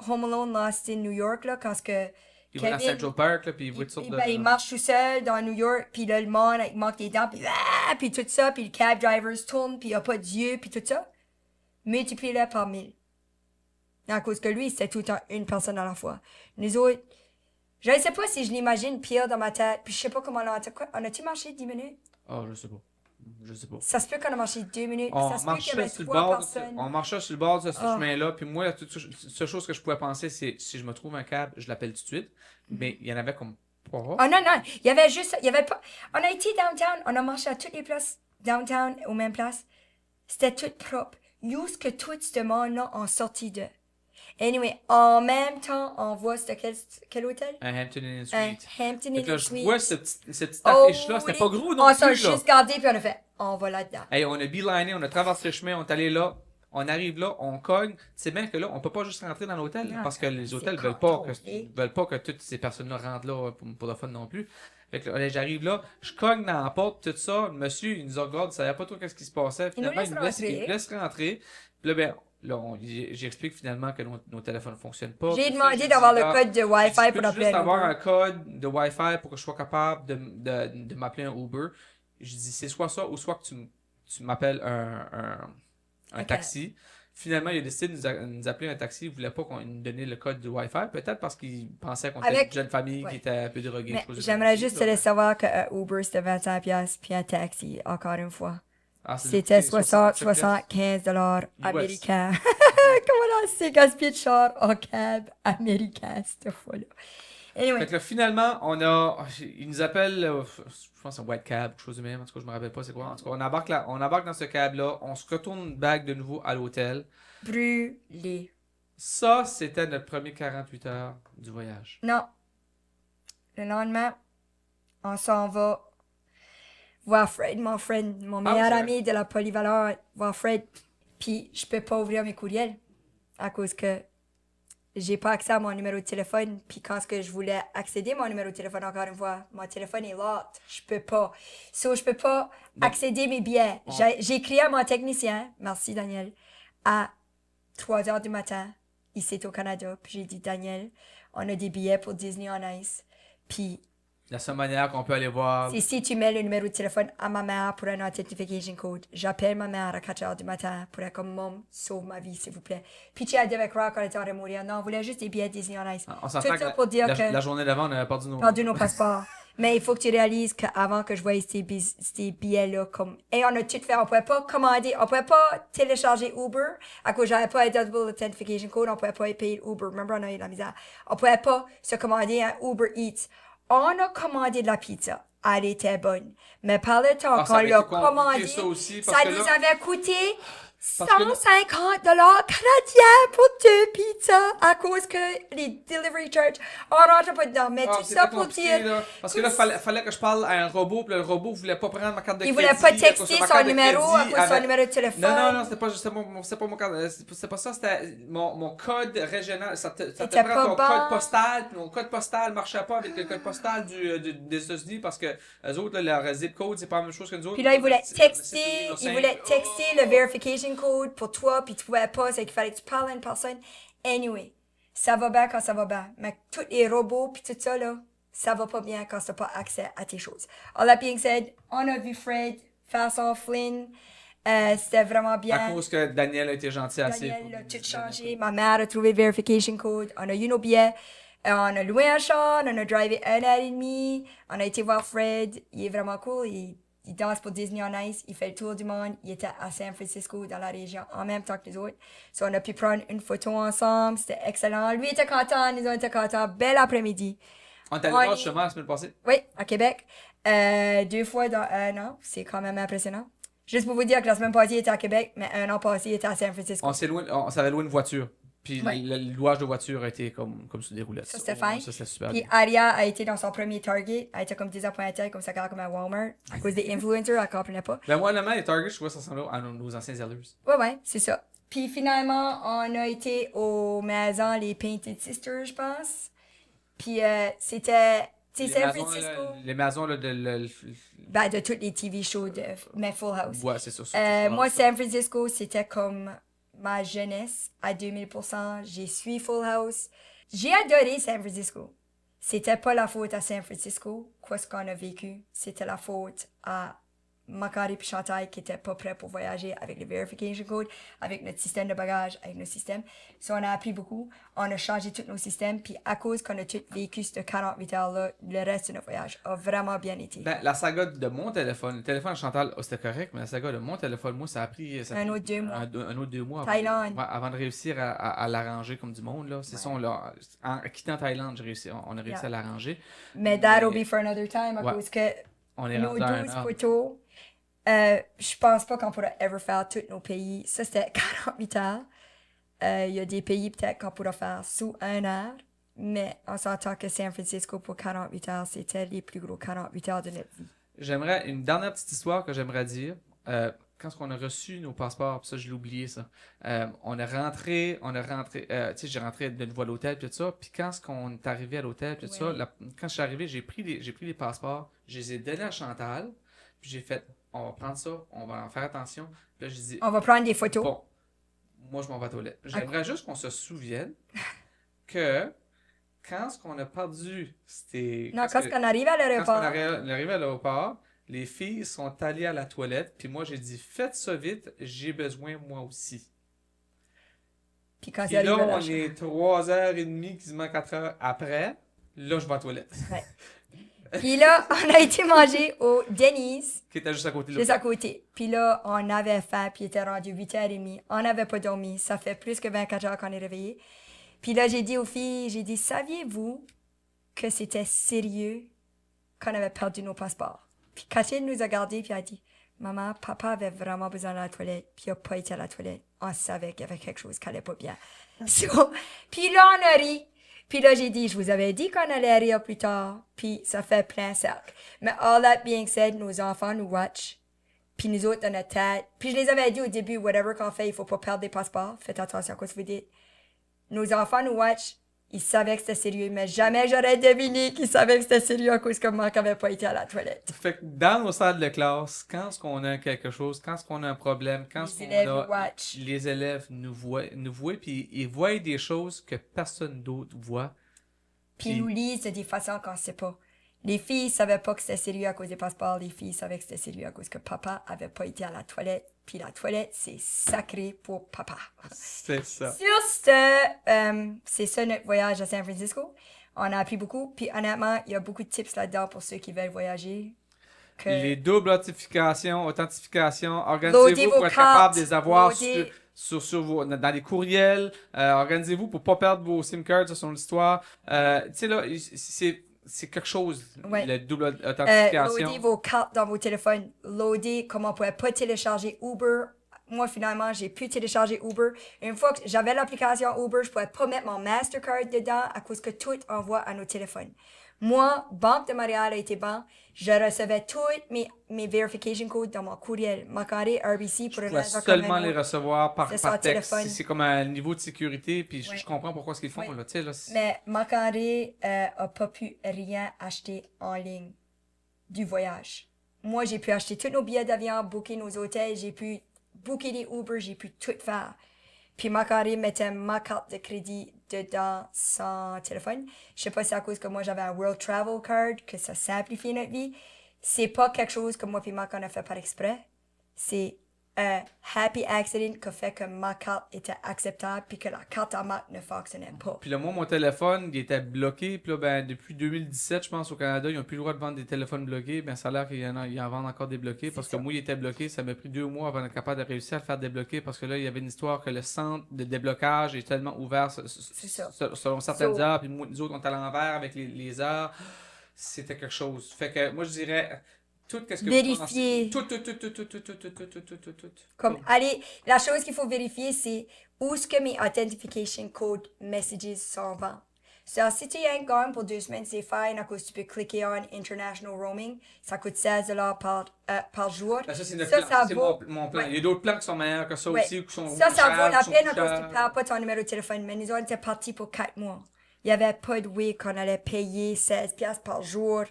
Home Alone Lost in New York, là, quand ce que Ils vont à Kevin- Central Park, là, puis ils voient toutes sortes de... il marche tout seul dans New York, puis là, le monde, il manque des dents, puis tout ça, puis le cab driver se tourne, puis il n'y a pas d'yeux, puis tout ça. Multiplie-le par 1000. À cause que lui, c'était tout le temps une personne à la fois. Nous autres, je ne sais pas si je l'imagine pire dans ma tête, puis je sais pas comment on a... Quoi, on a-tu marché 10 minutes? Oh, je sais pas. Je sais pas. Ça se peut qu'on a marché 2 minutes, On ça se peut qu'il y avait marchait sur le 3 bord, personnes. on marchait sur le bord de ce Ah. chemin-là, puis moi, la seule chose que je pouvais penser, c'est si je me trouve un cab, je l'appelle tout de suite. Mais il y en avait comme pas. Oh non, non, il y avait juste, il y avait pas, on a été downtown, on a marché à toutes les places downtown, aux mêmes places. C'était tout propre. Où est-ce que tout ce monde-là ont sorti de? Anyway, en même temps, on voit c'était quel hôtel? Un Hampton Inn Un Suite. Hampton Fait Inn que là, je Suite. vois cette petite Oh, affiche-là, c'était pas gros non on plus, s'est là. juste gardé puis on a fait, on va là-dedans. Hey, on a beeliné, on a traversé le chemin, on est allé là. On arrive là, on cogne. Tu sais bien que là, on peut pas juste rentrer dans l'hôtel Non, parce que les c'est hôtels contrôlé. veulent pas que toutes ces personnes-là rentrent là pour le fun non plus. Fait que là, j'arrive là, je cogne dans la porte, tout ça. Le monsieur, il nous regarde, il savait pas trop qu'est-ce qui se passait. Il nous Finalement, laisse il rentrer. nous laisse rentrer. Puis là, ben, j'explique finalement que nos téléphones fonctionnent pas. J'ai Tout ça, demandé d'avoir le ah, code de Wi-Fi pour peux-tu appeler juste un avoir Uber. un code de Wi-Fi pour que je sois capable de m'appeler un Uber. Je dis, c'est soit ça ou soit que tu m'appelles un Ok. taxi. Finalement, il a décidé de nous appeler un taxi. Il voulait pas qu'on nous donne le code du Wi-Fi. Peut-être parce qu'il pensait qu'on était Avec- une jeune famille ouais. qui était un peu droguée. Mais je suppose, j'aimerais aussi, juste là. te laisser savoir qu'un Uber c'était 25$ puis un taxi, encore une fois. Ah, c'est C'était coûté 75$ US. américains. Comment on s'est gaspillé de char en cab américain cette fois-là. Anyway, Fait que là, finalement, il nous appelle, je pense un white cab, quelque chose de même, en tout cas, je me rappelle pas c'est quoi. En tout cas, on embarque dans ce cab-là, on se retourne back de nouveau à l'hôtel. brûlé. Ça, c'était notre premier 48 heures du voyage. Non. Le lendemain, on s'en va voir Fred, mon Ah, meilleur c'est ami de la polyvaleur, voir Fred. Puis je peux pas ouvrir mes courriels à cause que j'ai pas accès à mon numéro de téléphone. Puis quand ce que je voulais accéder à mon numéro de téléphone, encore une fois, mon téléphone est locked. Je peux pas. So, je peux pas accéder à mes billets. J'ai écrit à mon technicien, merci Daniel, à 3h du matin, ici au Canada. Puis j'ai dit, Daniel, on a des billets pour Disney on Ice. Puis La seule manière qu'on peut aller voir. c'est si tu mets le numéro de téléphone à ma mère pour un authentification code. J'appelle ma mère à 4h du matin pour être comme, Mom, sauve ma vie, s'il vous plaît. Puis tu as dit avec Rock, on était en train de mourir. Non, on voulait juste des billets Disney on Ice. On Tout s'entend ça que pour dire que la journée d'avant, on avait perdu nos passeports. Mais il faut que tu réalises qu'avant que je voyais ces billets-là, comme. Et on a tout fait. On pouvait pas commander, on pouvait pas télécharger Uber à cause j'avais pas un double authentification code, on pouvait pas payer Uber. Remember, on a eu de la misère. On pouvait pas se commander un Uber Eats. On a commandé de la pizza. Elle était bonne. Mais par le temps Ah, ça qu'on avait l'a été compliqué, commandé, ça aussi, parce ça que nous là- avait coûté Parce que là- 150$ canadiens pour 2 pizzas à cause que les delivery charges, on rentre pas dedans. Mais tout c'était ça pour compliqué, dire. là. Parce que là, fallait que je parle à un robot, puis le robot voulait pas prendre ma carte de Il crédit. voulait pas à cause texter que ma son carte de numéro à crédit cause de son avait- numéro de téléphone. Non, c'était pas mon carte. C'est pas ça, c'était mon code régional. Ça te C'était prend pas ton bon. code postal, puis mon code postal marchait pas avec le code postal des États-Unis parce que eux autres, là, leur zip code, c'est pas la même chose que nous autres. Puis là, il voulait C'est- texter, c'est- il voulait texter le verification code pour toi, puis tu pouvais pas, c'est qu'il fallait que tu parles à une personne. Anyway, ça va bien quand ça va bien. Mais tous les robots, puis tout ça, là, ça va pas bien quand t'as pas accès à tes choses. All that being said, on a vu Fred faire son Flynn. C'était vraiment bien. À cause que Daniel a été gentil assez. Daniel a tout changé. Ma mère a trouvé verification code. On a eu nos billets. On a loué un char. On a drivé 1h30. On a été voir Fred. Il est vraiment cool. Il danse pour Disney on Ice. Il fait le tour du monde. Il était à San Francisco, dans la région, en même temps que les autres. So, on a pu prendre une photo ensemble. C'était excellent. Lui était content. Nous autres étaient contents. Bel après-midi. On est allé On voir est- justement la semaine passée. Oui, à Québec. 2 fois dans un an. C'est quand même impressionnant. Juste pour vous dire que la semaine passée, il était à Québec, mais un an passé, il était à San Francisco. On s'avait loué une voiture. Puis Ouais. le louage de voiture a été comme sur des roulettes. Ça, c'était fine. Ça, c'était super Puis bien. Aria a été dans son premier Target. Elle était comme désappointée, comme ça, comme un Walmart. À cause des influencers, elle comprenait pas. Ben moi, honnêtement, les Target, je trouvais ça ressemblait à nos anciens Zellers. Ouais, c'est ça. Puis finalement, on a été aux maisons, les Painted Sisters, je pense. Puis c'était. Tu sais, San Francisco. Les maisons là, Ben, de toutes les TV shows de mais Full House. Ouais, c'est ça. Moi, San Francisco, c'était comme ma jeunesse à 2000%. J'ai suivi Full House. J'ai adoré San Francisco. C'était pas la faute à San Francisco, quoi ce qu'on a vécu. C'était la faute à Macari et Chantal qui étaient pas prêts pour voyager avec le verification code, avec notre système de bagages, avec nos systèmes. So, on a appris beaucoup. On a changé tous nos systèmes. Puis à cause qu'on a tout vécu ce 48 heures-là, le reste de notre voyage a vraiment bien été. Ben, la saga de mon téléphone, le téléphone de Chantal, c'était correct, mais la saga de mon téléphone, moi, ça a pris. Un autre 2 mois. Un autre 2 mois. Thaïlande. Ouais, avant de réussir à l'arranger comme du monde, là. C'est ça, en quittant Thaïlande, on a réussi à l'arranger. Mais that'll be for another time à Ouais. cause que On est nos rendu à 12 un an. photos, je pense pas qu'on pourra ever faire tous nos pays. Ça, c'était 48 heures. Il y a des pays peut-être qu'on pourra faire sous 1 heure, mais on s'entend que San Francisco pour 48 heures, c'était les plus gros 48 heures de notre vie. J'aimerais une dernière petite histoire que j'aimerais dire. Quand on a reçu nos passeports, ça, je l'ai oublié, ça. On est rentré, tu sais, j'ai rentré de nouveau à l'hôtel, puis tout ça. Puis quand on est arrivé à l'hôtel, puis tout ça, quand je suis arrivé, j'ai pris les passeports, je les ai donnés à Chantal, puis j'ai fait, on va prendre ça, on va en faire attention. Puis là, j'ai dit, on va prendre des photos. Bon, moi, je m'en vais à la toilette. J'aimerais juste qu'on se souvienne que quand on a perdu, c'était... Non, quand on arrive à l'aéroport. Quand on arrive à l'aéroport, les filles sont allées à la toilette, puis moi, j'ai dit, faites ça vite, j'ai besoin moi aussi. Puis quand Puis là, on est 3h30, quasiment 4h après, là, je vais à la toilette. Ouais. Puis là, on a été manger au Denny's. Qui était juste à côté de Juste à côté. Puis là, on avait faim, puis il était rendu 8h30. On n'avait pas dormi. Ça fait plus que 24 heures qu'on est réveillé. Puis là, j'ai dit aux filles, saviez-vous que c'était sérieux qu'on avait perdu nos passeports? Puis Catherine nous a gardés, puis elle a dit, maman, papa avait vraiment besoin de la toilette, puis il n'a pas été à la toilette. On savait qu'il y avait quelque chose qui n'allait pas bien. Puis là, on a ri. Puis là, j'ai dit, je vous avais dit qu'on allait rire plus tard. Puis ça fait plein cercle. Mais all that being said, nos enfants nous watch. Puis nous autres, dans notre tête. Puis je les avais dit au début, whatever qu'on fait, il faut pas perdre des passeports. Faites attention à quoi vous dites. Nos enfants nous watch. Ils savaient que c'était sérieux, mais jamais j'aurais deviné qu'ils savaient que c'était sérieux à cause que Marc n'avait pas été à la toilette. Fait que dans nos salles de classe, quand on a quelque chose, quand on a un problème, quand les élèves nous watch. Les élèves nous voient, puis ils voient des choses que personne d'autre voit. Puis ils nous lisent de des façons qu'on ne sait pas. Les filles ne savaient pas que c'était sérieux à cause des passeports. Les filles savaient que c'était sérieux à cause que papa n'avait pas été à la toilette. Puis la toilette, c'est sacré pour papa. C'est ça. Sur ce, c'est ça notre voyage à San Francisco. On a appris beaucoup. Puis honnêtement, il y a beaucoup de tips là-dedans pour ceux qui veulent voyager. Les doubles authentifications, organisez-vous pour être capable de les avoir dans les courriels. Organisez-vous pour ne pas perdre vos SIM cards sur l'histoire. Tu sais là, c'est quelque chose, la double authentification. Loader vos cartes dans vos téléphones. Loader, comme on ne pouvait pas télécharger Uber. Moi, finalement, j'ai pu télécharger Uber. Une fois que j'avais l'application Uber, je ne pouvais pas mettre mon Mastercard dedans à cause que tout envoie à nos téléphones. Moi, Banque de Montréal a été bon. Je recevais toutes mes verification codes dans mon courriel. Macquarie, RBC, pour une raison comme seulement les recevoir par texte. C'est comme un niveau de sécurité, puis je comprends pourquoi ce qu'ils font. Là, mais Macquarie n'a pas pu rien acheter en ligne du voyage. Moi, j'ai pu acheter tous nos billets d'avion, booker nos hôtels, j'ai pu booker des Uber, j'ai pu tout faire. Puis Macquarie mettait ma carte de crédit dedans son téléphone. Je sais pas si c'est à cause que moi j'avais un World Travel Card, que ça simplifie notre vie. C'est pas quelque chose que moi et Marc on a fait par exprès. C'est un happy accident qui a fait que ma carte était acceptable puis que la carte à Marc ne fonctionnait pas. Puis là, moi, mon téléphone, il était bloqué. Puis là, ben, depuis 2017, je pense, au Canada, ils n'ont plus le droit de vendre des téléphones bloqués. Ben, ça a l'air qu'ils en vendent encore des bloqués. Parce que moi, il était bloqué. Ça m'a pris 2 mois avant d'être capable de réussir à le faire débloquer. Parce que là, il y avait une histoire que le centre de déblocage est tellement ouvert selon certaines heures. Puis nous autres, on est à l'envers avec les heures. C'était quelque chose. Fait que moi, je dirais... Tout qu'est-ce que vérifier. Tout. Comme, allez, la chose qu'il faut vérifier, c'est où est-ce que mes authentication code messages s'en vont. So, si tu es gone pour 2 semaines, c'est fine, à cause tu peux cliquer on International Roaming. Ça coûte $16 par jour. Ben ça, c'est mon plan. Il y a d'autres plans qui sont meilleurs que ça aussi. Qui sont ça vaut la peine à cause tu ne perds pas ton numéro de téléphone. Mais nous, on était partis pour 4 mois. Il n'y avait pas de way qu'on allait payer $16 par jour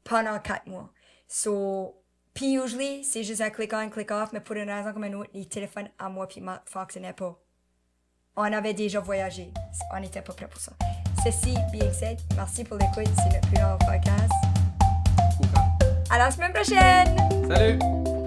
pendant 4 mois. So, puis usually, c'est juste un click on, click off, mais pour une raison comme une autre, les téléphones à moi puis Marc ne fonctionnaient pas. On avait déjà voyagé. On n'était pas prêts pour ça. Ceci being said, merci pour l'écoute. C'est notre plus long podcast. À la semaine prochaine! Salut!